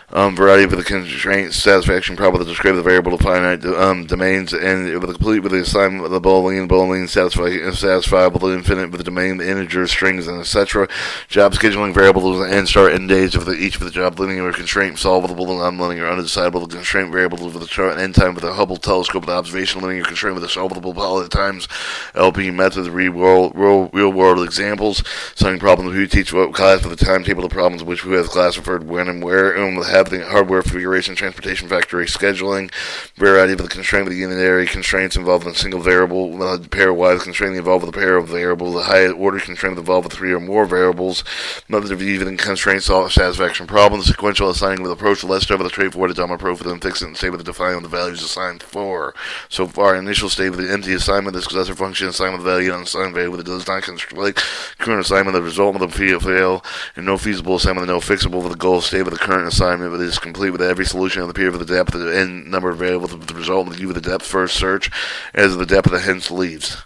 Variety of the constraint satisfaction problem to describe the variable to finite domains and with the complete with the assignment of the Boolean satisfiable the infinite with the domain, the integer, strings, and etc. Job scheduling variables and start end days of each of the job linear constraint solvable and nonlinear undecidable the constraint variables with the start and end time with the Hubble telescope the observation linear constraint with the solvable poly times LP method real world examples solving problems who teach what class with the timetable of problems which who has class referred when and where and have the hardware configuration, transportation factory scheduling, variety of the constraint with the unitary constraints involved in a single variable, the pair Y, the constraint involved with a pair of variables, the high order constraint involved with 3 or more variables, method of even constraint satisfaction problem, the sequential assigning with approach, the less straightforward, the straightforward dumb approach, then fix it and stay with the defining the values assigned for. So far, initial state with the empty assignment, the successor function assignment value, unassigned value with it does not constraint current assignment, the result of the fail, and no feasible assignment, no fixable with the goal state with the current assignment, but it is complete with every solution of the period of the depth, the n number of variables, with the result of the u with the depth first search, as the depth of the hence leaves.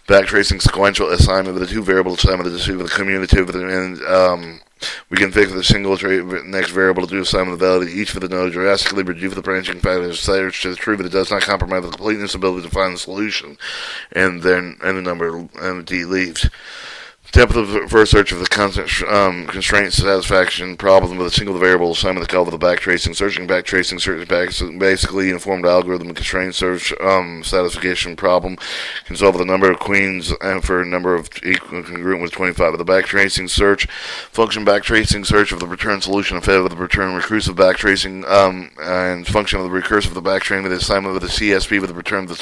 Backtracing sequential assignment with the 2 variable assignment, the commutative, and we can fix the single next variable to do assignment of the value each for the node, drastically reduce the branching factors, search to the true, but it does not compromise the completeness ability to find the solution, and then the number of d leaves. Depth of first search of the constant constraint satisfaction problem with a single variable assignment called with the backtracing. Searching basically informed algorithm constraint search satisfaction problem can solve the number of queens and for a number of equal congruent with 25. With the backtracing search function, backtracing search of the return solution fed with the return recursive backtracing and function of the recursive of the backtracing with the assignment with the CSP with the return of the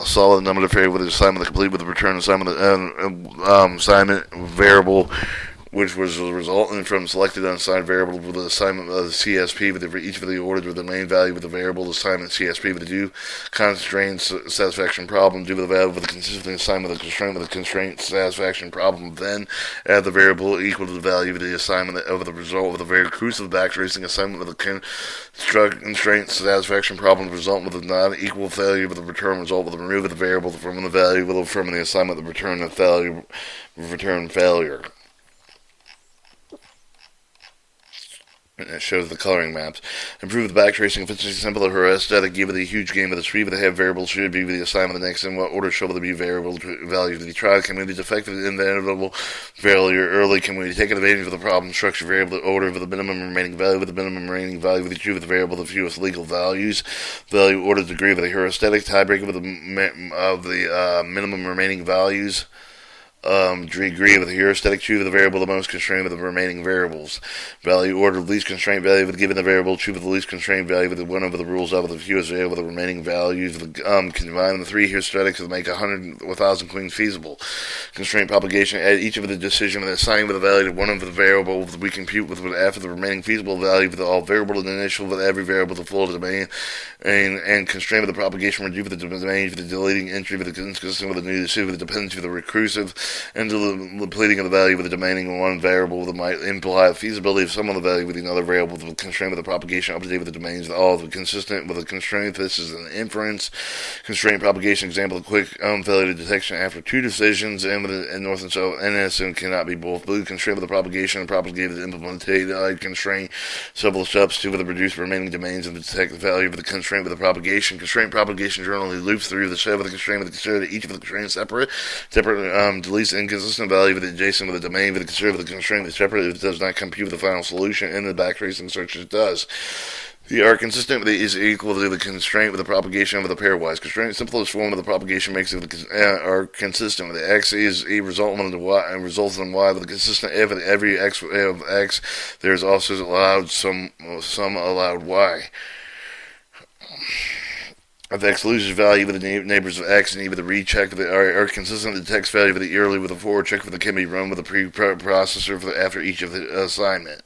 solid number of variable with the assignment of the complete with the return assignment assignment variable, which was resulting from selected unassigned variable with the assignment of the CSP with each of the ordered with the main value with the variable assignment CSP with the due constraint satisfaction problem due to the value with the consistent assignment of the constraint with the constraint satisfaction problem. Then add the variable equal to the value of the assignment of the result of the very recursive backtracing assignment with the constraint satisfaction problem resulting with a non-equal value with the return result with the remove of the variable from the value with from the assignment of the return of value return failure. And it shows the coloring maps. Improve the backtracing efficiency, simple heuristic, give it a huge game with the speed with the have variable should be with the assignment of the next in what order should be variable value to the trial community defective inevitable failure early community taking advantage of the problem structure variable order with the minimum remaining value with the minimum remaining value with the true with the variable the fewest legal values value order degree with the heuristic tiebreaker with the minimum remaining values degree with the heuristic true with the variable the most constrained with the remaining variables. Value order of least constraint value with given the variable true with the least constrained value with the one over the rules of the fewest variable with the remaining values. Combine the 3 heuristics to make 1,000 queens feasible. Constraint propagation add each of the decision and assigning with the value to one of the variables we compute with after the remaining feasible value with all variable and initial with every variable to full domain and constraint with the propagation reduce with the domain for the deleting entry with the consistent with the new decision with the dependency with the recursive and the pleading of the value with the domaining one variable that might imply the feasibility of some of the value with another variable with the constraint with the propagation up to date with the domains all consistent with the constraint. This is an inference constraint propagation example of quick failure detection after 2 decisions and with the north and south NS and cannot be both blue constraint with the propagation and propagated implemented constraint several steps to with the reduced remaining domains and detect the value of the constraint with the propagation. Constraint propagation generally loops through the set with the constraint with the consider that each of the constraints separate deletes inconsistent value with the adjacent with the domain with the consider with the constraint that's separate if it does not compute with the final solution in the backtracing search it does. The are consistent with is equal to the constraint with the propagation of the pairwise constraint. Simplest form of the propagation makes it are consistent with the x is a result of the y and results in y with the consistent if at every x of x there is also allowed some allowed y. If x loses value with the neighbors of x and even the recheck are consistent with the text value with the early with the forward check with the can be run with the preprocessor for after each of the assignment.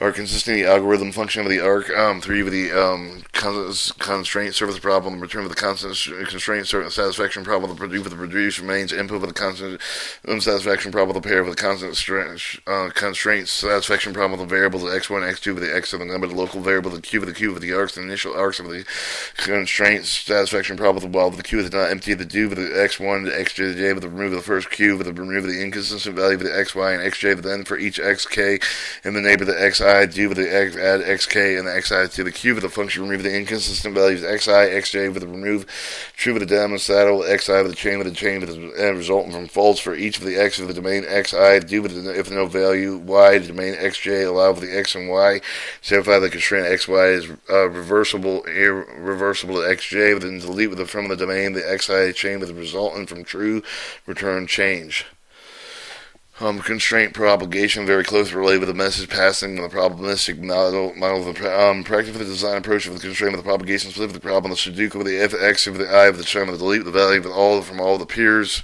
Are consistent the algorithm function of the arc 3 with the constraint service problem return with the constant constraint satisfaction problem with the produce remains input with the constant unsatisfaction problem with the pair with the constant constraint satisfaction problem with the variables x1 x2 with the x of the number of the local variable the q with the arcs the initial arcs of the constraint satisfaction problem with the while with the q is not empty the do with the x1 the xj the j with the remove of the first q with the remove of the inconsistent value of the xy and xj but then for each xk in the neighbor the xi do with the x add xk and the xi to the q with the function remove the inconsistent values xi xj with the remove true with the diamond saddle xi with the chain with the resulting from false for each of the x of the domain xi do with the if no value y the domain xj allow for the x and y certify the constraint xy is reversible irreversible to xj with then delete with the from the domain the xi chain with the resultant from true return change. Constraint propagation very closely related with the message passing and the probabilistic model of the practice for the design approach of the constraint of the propagation specific problem, the Sudoku with the f(x) of the I of the term of the delete the value of all from all the peers.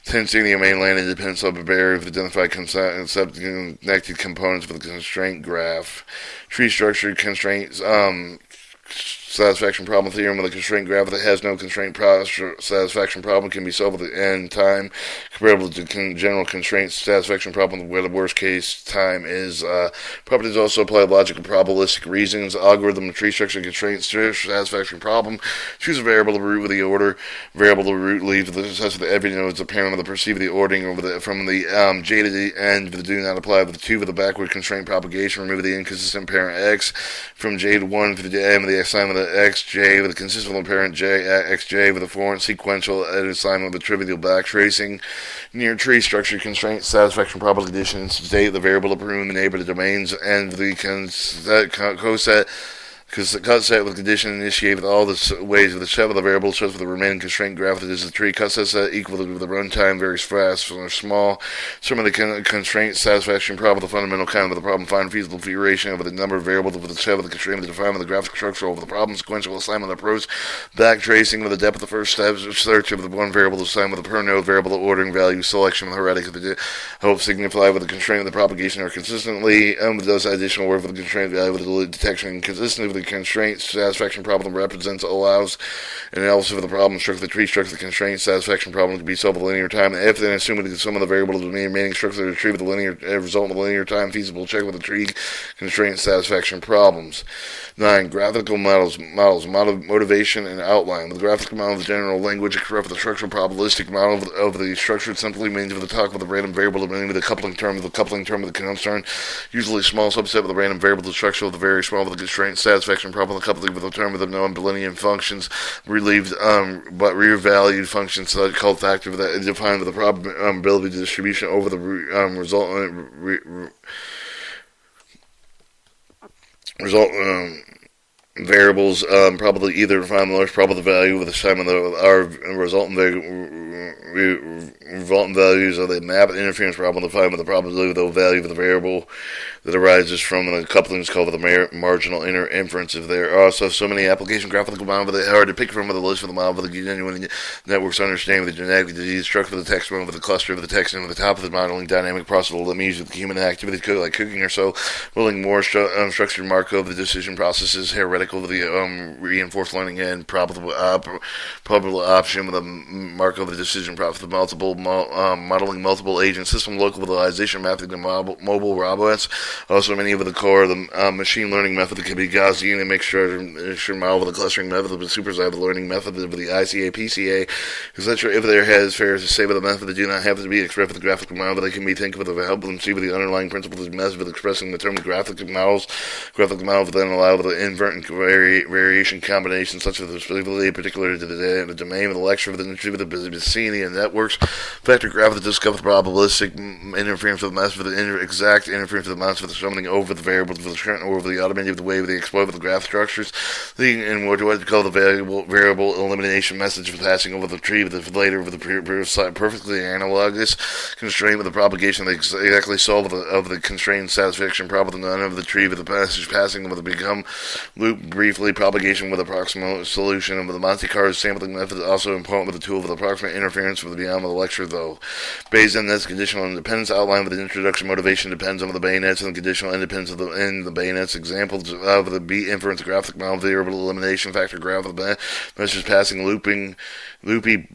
Tensing the mainland independent subbarrier of identified connected components of the constraint graph. Tree structure constraints satisfaction problem theorem with a constraint graph that has no constraint satisfaction problem can be solved in time comparable to general constraint satisfaction problem where the worst case time is. Properties also apply logical probabilistic reasons. Algorithm tree structure constraint satisfaction problem. Choose a variable to root with the order. Variable to root leaves the success of the every node is apparent with the perceive the ordering over the from the j to the end with the do not apply with the 2 with the backward constraint propagation. Remove the inconsistent parent x from j to 1 for the m with the assignment of the xj with a consistent parent j xj with a foreign sequential assignment with trivial backtracing. Near tree structure constraint satisfaction probability conditions state the variable to prune the neighbor the domains and the coset because the cut set with condition initiated with all the ways of the set of the variable sets with the remaining constraint graph that is the tree cut set equal to the runtime varies fast or small. Some of the constraint satisfaction problem the fundamental kind of the problem find feasible configuration of the number of variables with the set of the constraint the define of the graphic structure over the problem sequential assignment approach back tracing with the depth of the first step search of the one variable assignment with the per node variable ordering value selection with heretic the hope signify with the constraint of the propagation are consistently does additional work with the constraint value with the detection consistently with the constraint satisfaction problem represents allows an analysis of the problem structure the tree structure the constraint satisfaction problem to be solved with linear time and if then assuming that some of the variables of the remaining structure to retrieve the linear result of the linear time feasible check with the tree constraint satisfaction problems. 9. Graphical models motivation and outline. With the graphical model of the general language for the structural probabilistic model of the structure simply means with the talk with the random variable of the coupling term of the concern usually small subset of the random variable the structure of the very small with the constraint satisfaction problem the coupling with the term of the non-Boolean functions relieved but rear valued functions called factor that defined with the probability distribution over the resultant variables probably either define the large probable value with the sum of our resultant values of the map interference problem defined with the probability of the value of the variable that arises from the coupling is called the marginal inference. If there are also so many application graphical model that hard to pick from with the list for the model of the genuine networks understanding the genetic disease structure of the text with the cluster of the text and with the top of the modeling dynamic process that means with human activity like cooking or so willing more structured Markov the decision processes heretical with the reinforced learning and probable option with a Markov the decision process the multiple modeling multiple agent system localization method and mobile robots. Also, many of the core of the machine learning method that can be Gaussian and mixture model with the clustering method of the superside the learning method of the ICA, PCA, etc. If there has fair to say with the method that do not have to be expressed with the graphical model, but they can be think of it to help them see with the underlying principle of the method of expressing the term of graphical models. Graphical models then allow the invert and variation combinations such as specifically particular to the domain of the lecture of the distributed Bayesian networks. Factor graph that discovers probabilistic interference with the mass with the exact interference with the mass with the summoning over the variables with the current over the automated the way they exploit with the graph structures. And what we call the variable elimination message for passing over the tree with the later with the perfectly analogous constraint with the propagation that exactly solve of the constrained satisfaction problem none of the tree with the passage passing with the become loop briefly propagation with approximate solution and with the Monte Carlo sampling method also important with the tool of the approximate interference with the beyond of the lecture though. Based on this conditional independence outline with the introduction motivation depends on the bayonets and the conditional independence of the bayonets. Examples of the B inference graphic model variable elimination factor graph of the message passing loopy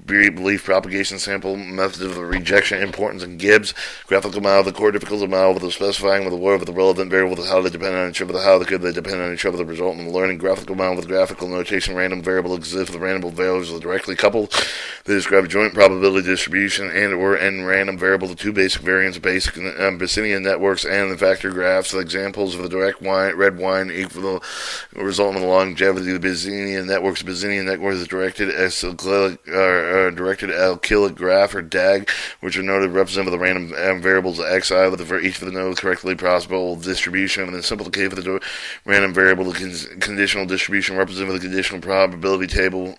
belief propagation sample method of the rejection importance and Gibbs graphical model the core difficulty model with the specifying with the word with the relevant variable with how they depend on each other how could they depend on each other the result in the learning graphical model with graphical notation random variable exists with random values are directly coupled. They describe joint probability distribution and or random variable the two basic variants of basic Bayesian networks and the factor graphs. The examples of the direct red wine equal the result in the longevity of the Bayesian networks. Bayesian networks is directed alkylic graph or DAG, which are noted represent the random variables xi with for each of the nodes correctly possible distribution, and then simplified for the random variable the conditional distribution represented the conditional probability table.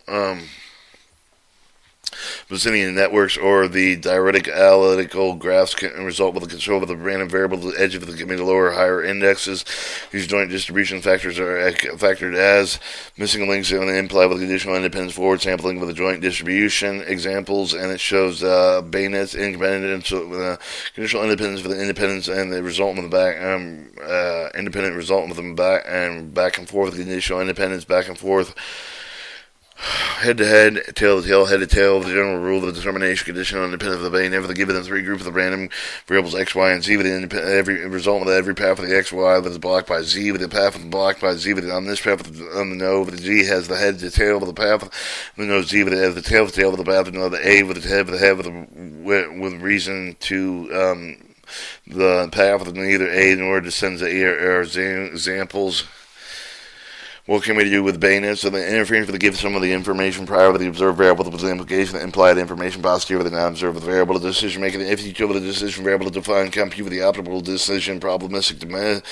Bayesian networks or the diacritic analytical graphs can result with the control of the random variable to the edge of the given lower or higher indexes. These joint distribution factors are factored as missing links and imply with conditional independence forward sampling with a joint distribution examples, and it shows bayonets independent conditional independence for the independence and the result of the back independent result of them back and forth, conditional independence back and forth, head to head, tail to tail, head to tail. The general rule of the determination conditional independent of the bayonet for the given three groups of the random variables x, y, and z with every result of every path of the x, y that is blocked by z with the path blocked by z with on this path on the node with the z has the head to tail of the path the node z with the tail to tail of the path and the a with the head with reason to the path of neither a nor descends to e are examples. What can we do with bayonets? So the interference with the give some of the information prior to the observed variable with the implication the implied information posterior with the non-observed variable. The decision making if each of the decision variable to define compute with the optimal decision probabilistic domain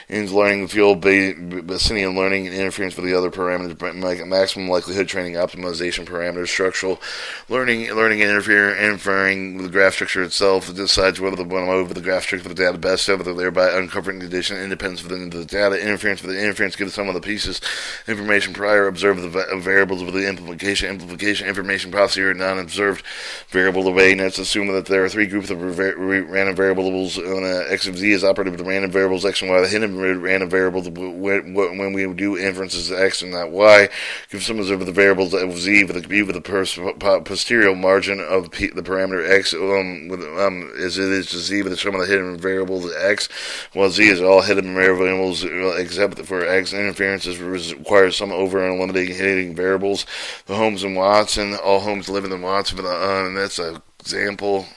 in learning the field Bayesian learning and interference with the other parameters maximum likelihood training optimization parameters structural learning inferring with the graph structure itself. It decides whether the one over the graph structure for the data best over thereby uncovering condition independence within the data interference with the interference gives some of the pieces information prior observe the variables with the implication information posterior non-observed variable the bayonets assume that there are three groups of random variables on x of z is operated with the random variables x and y. The hidden random variables when we do inferences x and not y give some of the variables of z with the posterior margin of the parameter x as it is to z with the sum of the hidden variables x, while z is all hidden variables except for x. Interferences requires some over and eliminating variables. The Holmes and Watson, all Holmes live in Watson, and that's an example.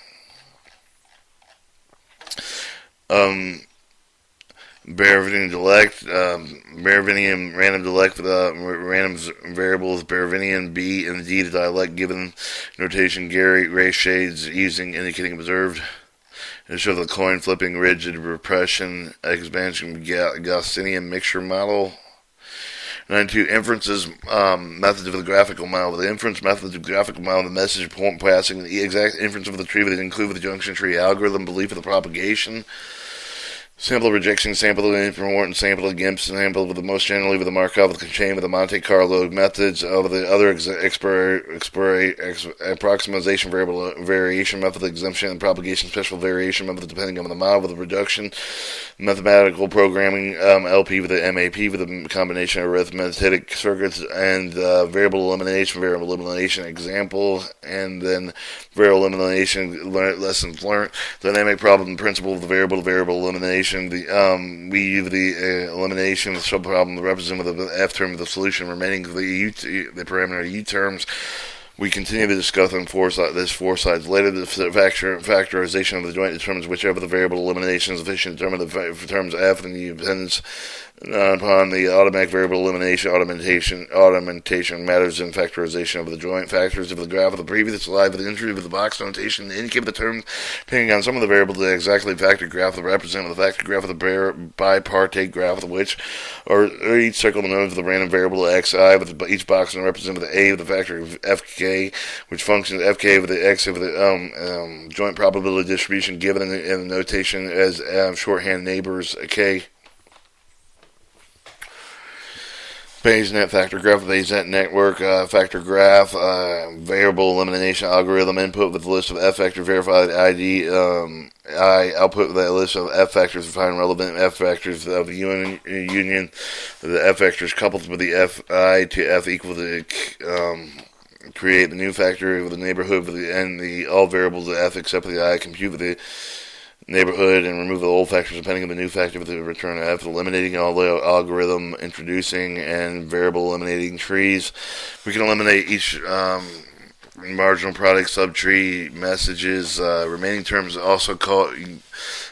Beravinian delect, Beravinian random delect for the random variables Beravinian B and D to dialect given notation Gary Ray shades using indicating observed. It shows the coin flipping rigid repression expansion Gaussian mixture model. 92 inferences methods of the graphical model. The inference methods of the graphical model, the message point passing, the exact inference of the tree that include with the junction tree algorithm, belief of the propagation, sample rejection, sample of the important sample of GIMP, sample with the most generally with the Markov, with the chain with the Monte Carlo methods of the other approximation variable variation method, exemption and propagation special variation method depending on the model with the reduction, mathematical programming LP with the MAP with the combination of arithmetic circuits and variable elimination example, and then variable elimination lessons learned, dynamic problem principle of the variable elimination. We use the elimination of the subproblem represented with the F term of the solution, remaining the parameter U terms. We continue to discuss on four sides later. The factorization of the joint determines whichever the variable elimination is efficient. Determine the terms F and the depends upon the automatic variable elimination. Augmentation matters in factorization of the joint. Factors of the graph of the previous slide with the entry of the box notation to indicate the terms depending on some of the variables the exactly factored graph of the representative the factored graph of the bipartite graph of which or each circle nodes of the random variable xi with each box and represented with the a of the factor of fk, which functions fk with the x of the joint probability distribution given in the notation as shorthand neighbors k. Bayesian factor graph, Bayesian network, factor graph, variable elimination algorithm input with the list of F factors verified ID, I output with that list of F factors to find relevant F factors of the union, the F factors coupled with the Fi to F equal to create the new factor with the neighborhood with the and the all variables of F except for the I compute with the neighborhood and remove the old factors depending on the new factor with the return of F, eliminating all the algorithm, introducing and variable eliminating trees. We can eliminate each marginal product subtree messages. Remaining terms also called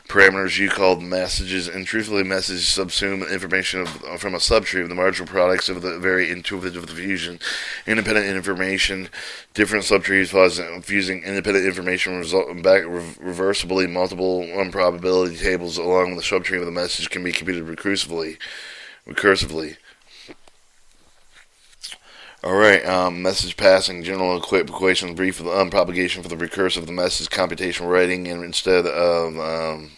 parameters you called messages, and truthfully messages subsume information from a subtree of the marginal products of the very intuitive of the fusion. Independent information, different subtrees fusing independent information result back reversibly multiple probability tables along with the subtree of the message can be computed recursively. Alright, message passing, general equation, brief propagation for the recursive of the message, computational writing, and instead of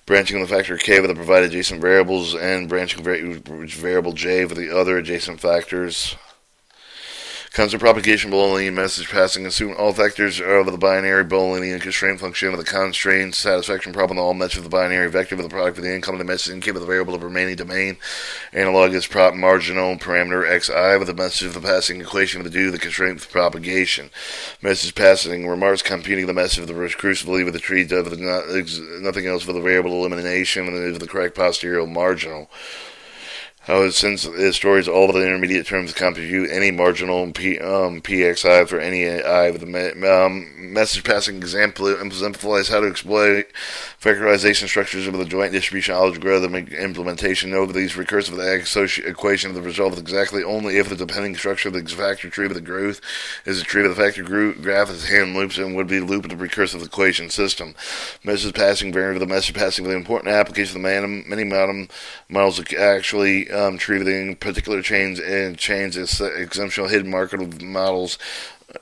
branching the factor k with the provided adjacent variables, and branching variable j with the other adjacent factors. Constant propagation Boolean message passing. Assume all factors of the binary Boolean constraint function of the constraint satisfaction problem. All match of the binary vector with the product of the incoming message and with the variable of the remaining domain. Analog is prop marginal parameter xi with the message of the passing equation with the due the constraint with propagation. Message passing remarks computing the message of the recursively with the tree of the nothing else for the variable elimination with the correct posterior marginal. Since it stores all of the intermediate terms, compute any marginal pxi for any I with the message passing example exemplifies how to exploit factorization structures of the joint distribution algorithmic implementation. Note that these recursive equation of the result is exactly only if the depending structure of the factor tree of the growth is a tree of the factor graph is hand loops and would be looped in the recursive equation system. Message passing variant of the message passing with the important application of the many models actually treating particular chains and chains as exemptional hidden Markov models.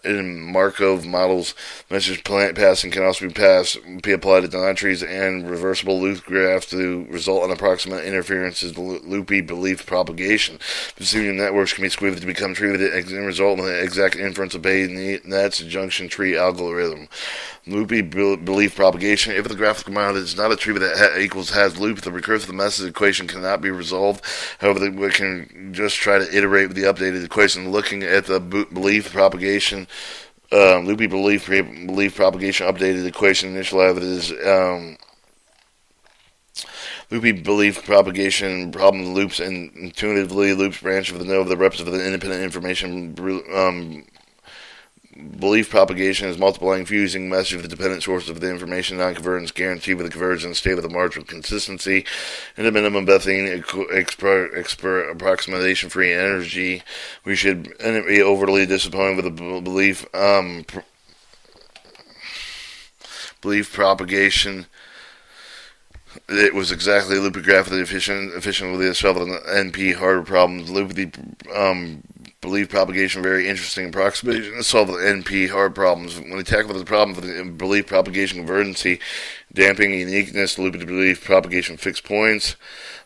In Markov models, message passing can also be applied to non-trees and reversible loop graphs to result in approximate interferences, loopy belief propagation. Distributed networks can be squeezed to become tree and result in the exact inference of Bayes-Nets junction tree algorithm. Loopy belief propagation. If the graphical model is not a tree that has loop, the recursive of the message equation cannot be resolved. However, we can just try to iterate with the updated equation. Looking at the belief propagation, loopy belief propagation updated equation initialized is loopy belief propagation problem loops and intuitively loops branch of the node of the reps of the independent information belief propagation is multiplying fusing message with the dependent source of the information non-convergence guaranteed with the convergence state with a marginal consistency and a minimum Bethian approximation free energy. We should be overly disappointed with the belief propagation. It was exactly a loopy graph with the efficiently solving NP harder problems. Loopy belief propagation, very interesting approximation to solve the NP hard problems. When we tackle the problem of the belief propagation convergency, damping uniqueness, loopy belief propagation fixed points,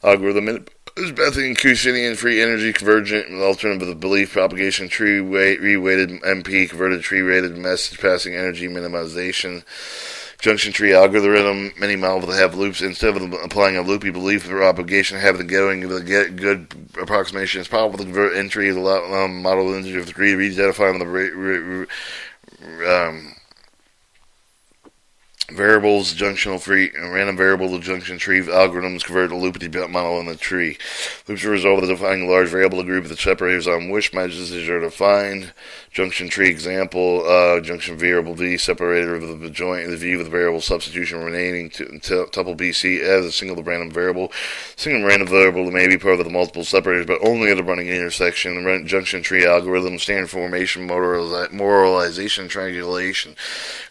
algorithm is Bethian Cushinian free energy convergent alternative of the belief propagation tree reweighted NP converted tree rated message passing energy minimization. Junction tree algorithm, many models that have loops. Instead of applying a loopy belief propagation, have the going the get good approximation. It's possible the entry is a lot model integer of 3 re-identifying the variables, junctional free, random variable to junction tree algorithms convert a loopy model in the tree. Loops are resolved by defining a large variable group with the separators on which messages are defined. Junction tree example, junction variable V, separator of the joint, the V with the variable substitution remaining tuple BC as a single random variable. Single random variable may be part of the multiple separators, but only at a running intersection. The junction tree algorithm, standard formation, moralization, triangulation.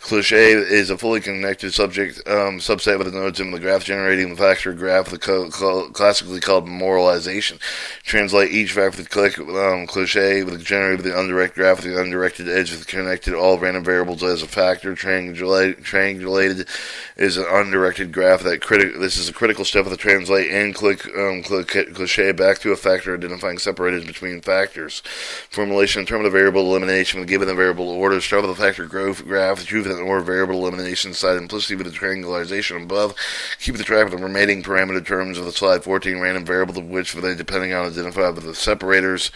Cliché is a fully connected subset with the nodes in the graph generating the factor graph, classically called moralization. Translate each factor with cliché with the generated with the undirected graph with the undirected edge with connected all random variables as a factor. Triangulated is an undirected graph this is a critical step of the translate and cliché back to a factor identifying separators between factors. Formulation determine the variable elimination with given the variable order. Start with the factor growth graph, true with an order variable elimination side implicitly with the triangulation above. Keep the track of the remaining parameter terms of the slide 14 random variable of which they depending on identified with the separators.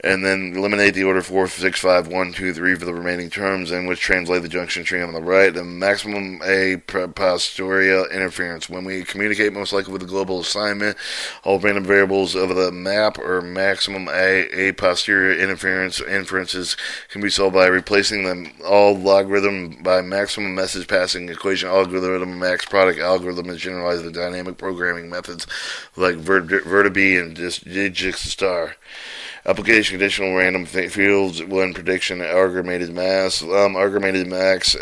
And then eliminate the order 4, 6, 5, 1, 2, 3 for the remaining terms, and which translate the junction tree on the right. The maximum a posterior interference. When we communicate most likely with the global assignment, all random variables of the map or maximum a posterior inferences can be solved by replacing them all logarithm by maximum message passing equation algorithm. Max product algorithm is generalized the dynamic programming methods like Vertib and Digistar. Application conditional random fields when prediction aggregated mass, aggregated max,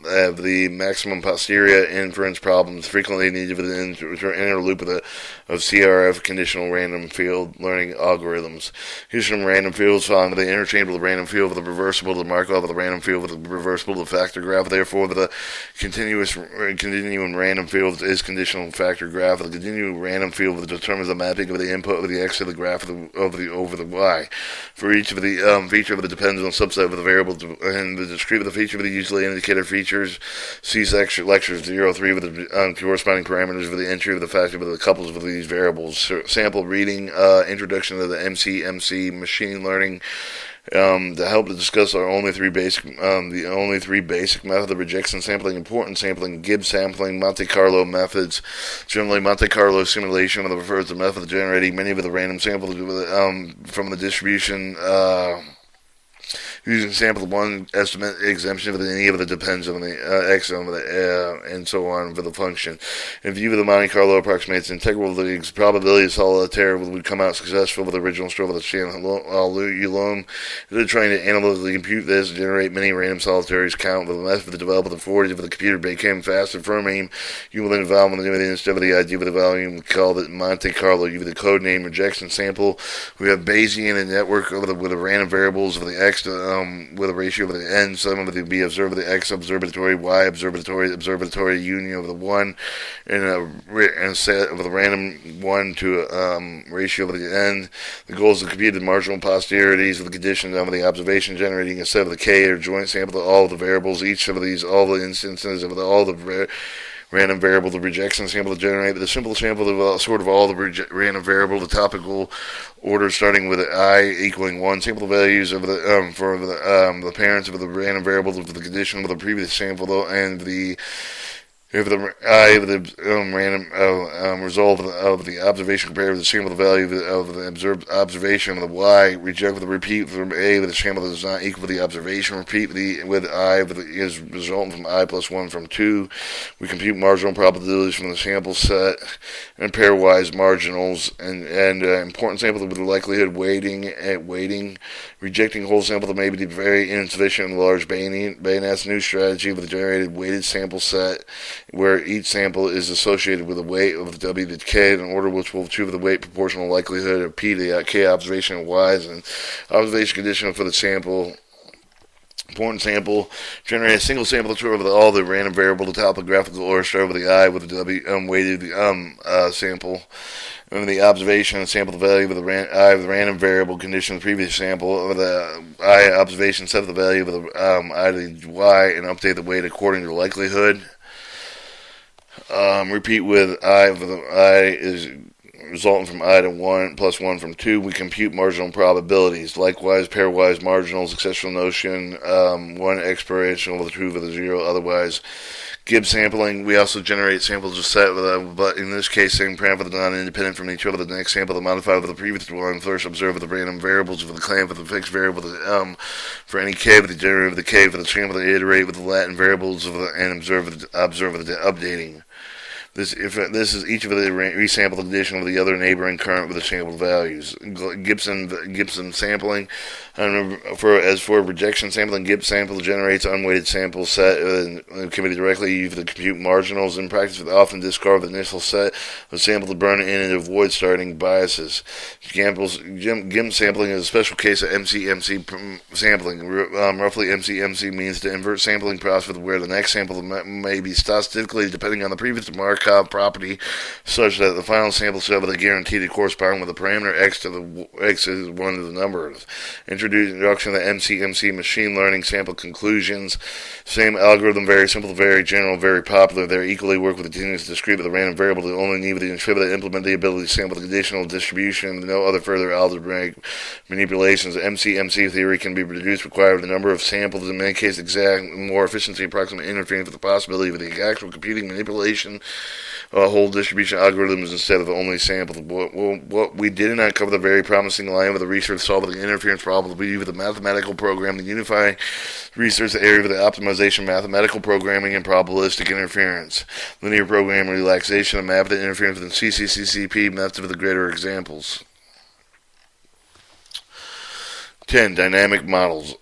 the maximum posterior inference problems frequently needed with an inner loop of CRF conditional random field learning algorithms. Here's some random fields found with the interchangeable random field with a reversible to Markov with a random field with a reversible to factor graph. Therefore, with a continuum random field is conditional factor graph. The continuum random field determines the mapping of the input of the x to the graph over the y. For each of the feature of it depends on subset of the variable and the discrete of the feature of the usually indicator features. See lecture 03 with the corresponding parameters of the entry of the factor with the couples of these variables. Sample reading, introduction to the MCMC machine learning. To help to discuss the only three basic methods of rejection sampling, importance sampling, Gibbs sampling, Monte Carlo methods. Generally, Monte Carlo simulation refers to the method of generating many of the random samples from the distribution. Using sample one estimate exemption for any of the depends on the x on the and so on for the function. In view of the Monte Carlo approximates integral, the probability of solitaire would come out successful with the original stroke of the channel alone. They're trying to analytically compute this, generate many random solitaires count with a method to develop the 40 of the computer became faster firming. You will then evolve on the instead of the idea of the volume called it Monte Carlo. You have the code name rejection sample. We have Bayesian and network with the random variables of the x to with a ratio of the n, some of it be observed the x observatory, y observatory union of the 1, and a set of the random 1 to ratio of the n. The goal is to compute the marginal posterities of the conditions of the observation, generating a set of the k or joint sample of all of the variables, each of these, all the instances of all the random variable, the rejection sample to generate the simple sample of sort of all the random variable, the topical order starting with I equaling 1, sample values of the for the parents of the random variable of the condition of the previous sample, and the if the I of the random result of the observation compared with the sample value of the observed observation of the y, reject with the repeat from A with the sample that is not equal to the observation, repeat with I is resultant from I plus 1 from 2. We compute marginal probabilities from the sample set and pairwise marginals and important sample with the likelihood weighting. Rejecting whole sample that may be very insufficient in large Bayonet's new strategy with a generated weighted sample set where each sample is associated with a weight of W to K in order which will achieve the weight proportional likelihood of P to the K observation of Y's and observation condition for the sample. Important sample, generate a single sample of all the random variable, the topographical order start with the I with the W weighted sample. And the observation sample the value of the I of the random variable condition of the previous sample of the I observation set of the value of the I to the Y and update the weight according to likelihood. Repeat with I of the I is resulting from I to 1 plus 1 from 2. We compute marginal probabilities. Likewise, pairwise marginals, successful notion, 1 exponential with the truth of the 0. Otherwise, Gibbs sampling. We also generate samples of set, but in this case, same parameter non-independent from each other. The next sample, the modified with the previous one. First, observe the random variables for the claim for the fixed variable for any k, with the derivative of the k for the sample. To iterate with the Latin variables and observe the updating. This is each of the resampled condition of the other neighboring current with the sampled values. Gibson sampling. As for rejection sampling, Gibbs sample generates unweighted sample set and can be directly used to compute marginals. In practice, we often discard the initial set of sample to burn in and avoid starting biases. Gibbs sampling is a special case of MCMC sampling. Roughly, MCMC means the invert sampling process where the next sample may be statistically depending on the previous Markov property, such that the final sample set will be guaranteed to correspond with the parameter x to the x is one of the numbers. Introduction of the MCMC machine learning sample conclusions. Same algorithm, very simple, very general, very popular. They equally work with the continuous discrete with a random variable. They only need to implement the ability to sample the conditional distribution. No other further algebraic manipulations. MCMC theory can be reduced, required the number of samples. In many cases, exact, more efficiency, approximate interference with the possibility of the actual computing manipulation. Whole distribution algorithms instead of only samples. What we did not cover the very promising line of the research solving the interference problem. We use the mathematical program, the unifying research area of the optimization, mathematical programming, and probabilistic interference. Linear programming, relaxation, and map the interference within CCCCP methods with the greater examples. 10. Dynamic models.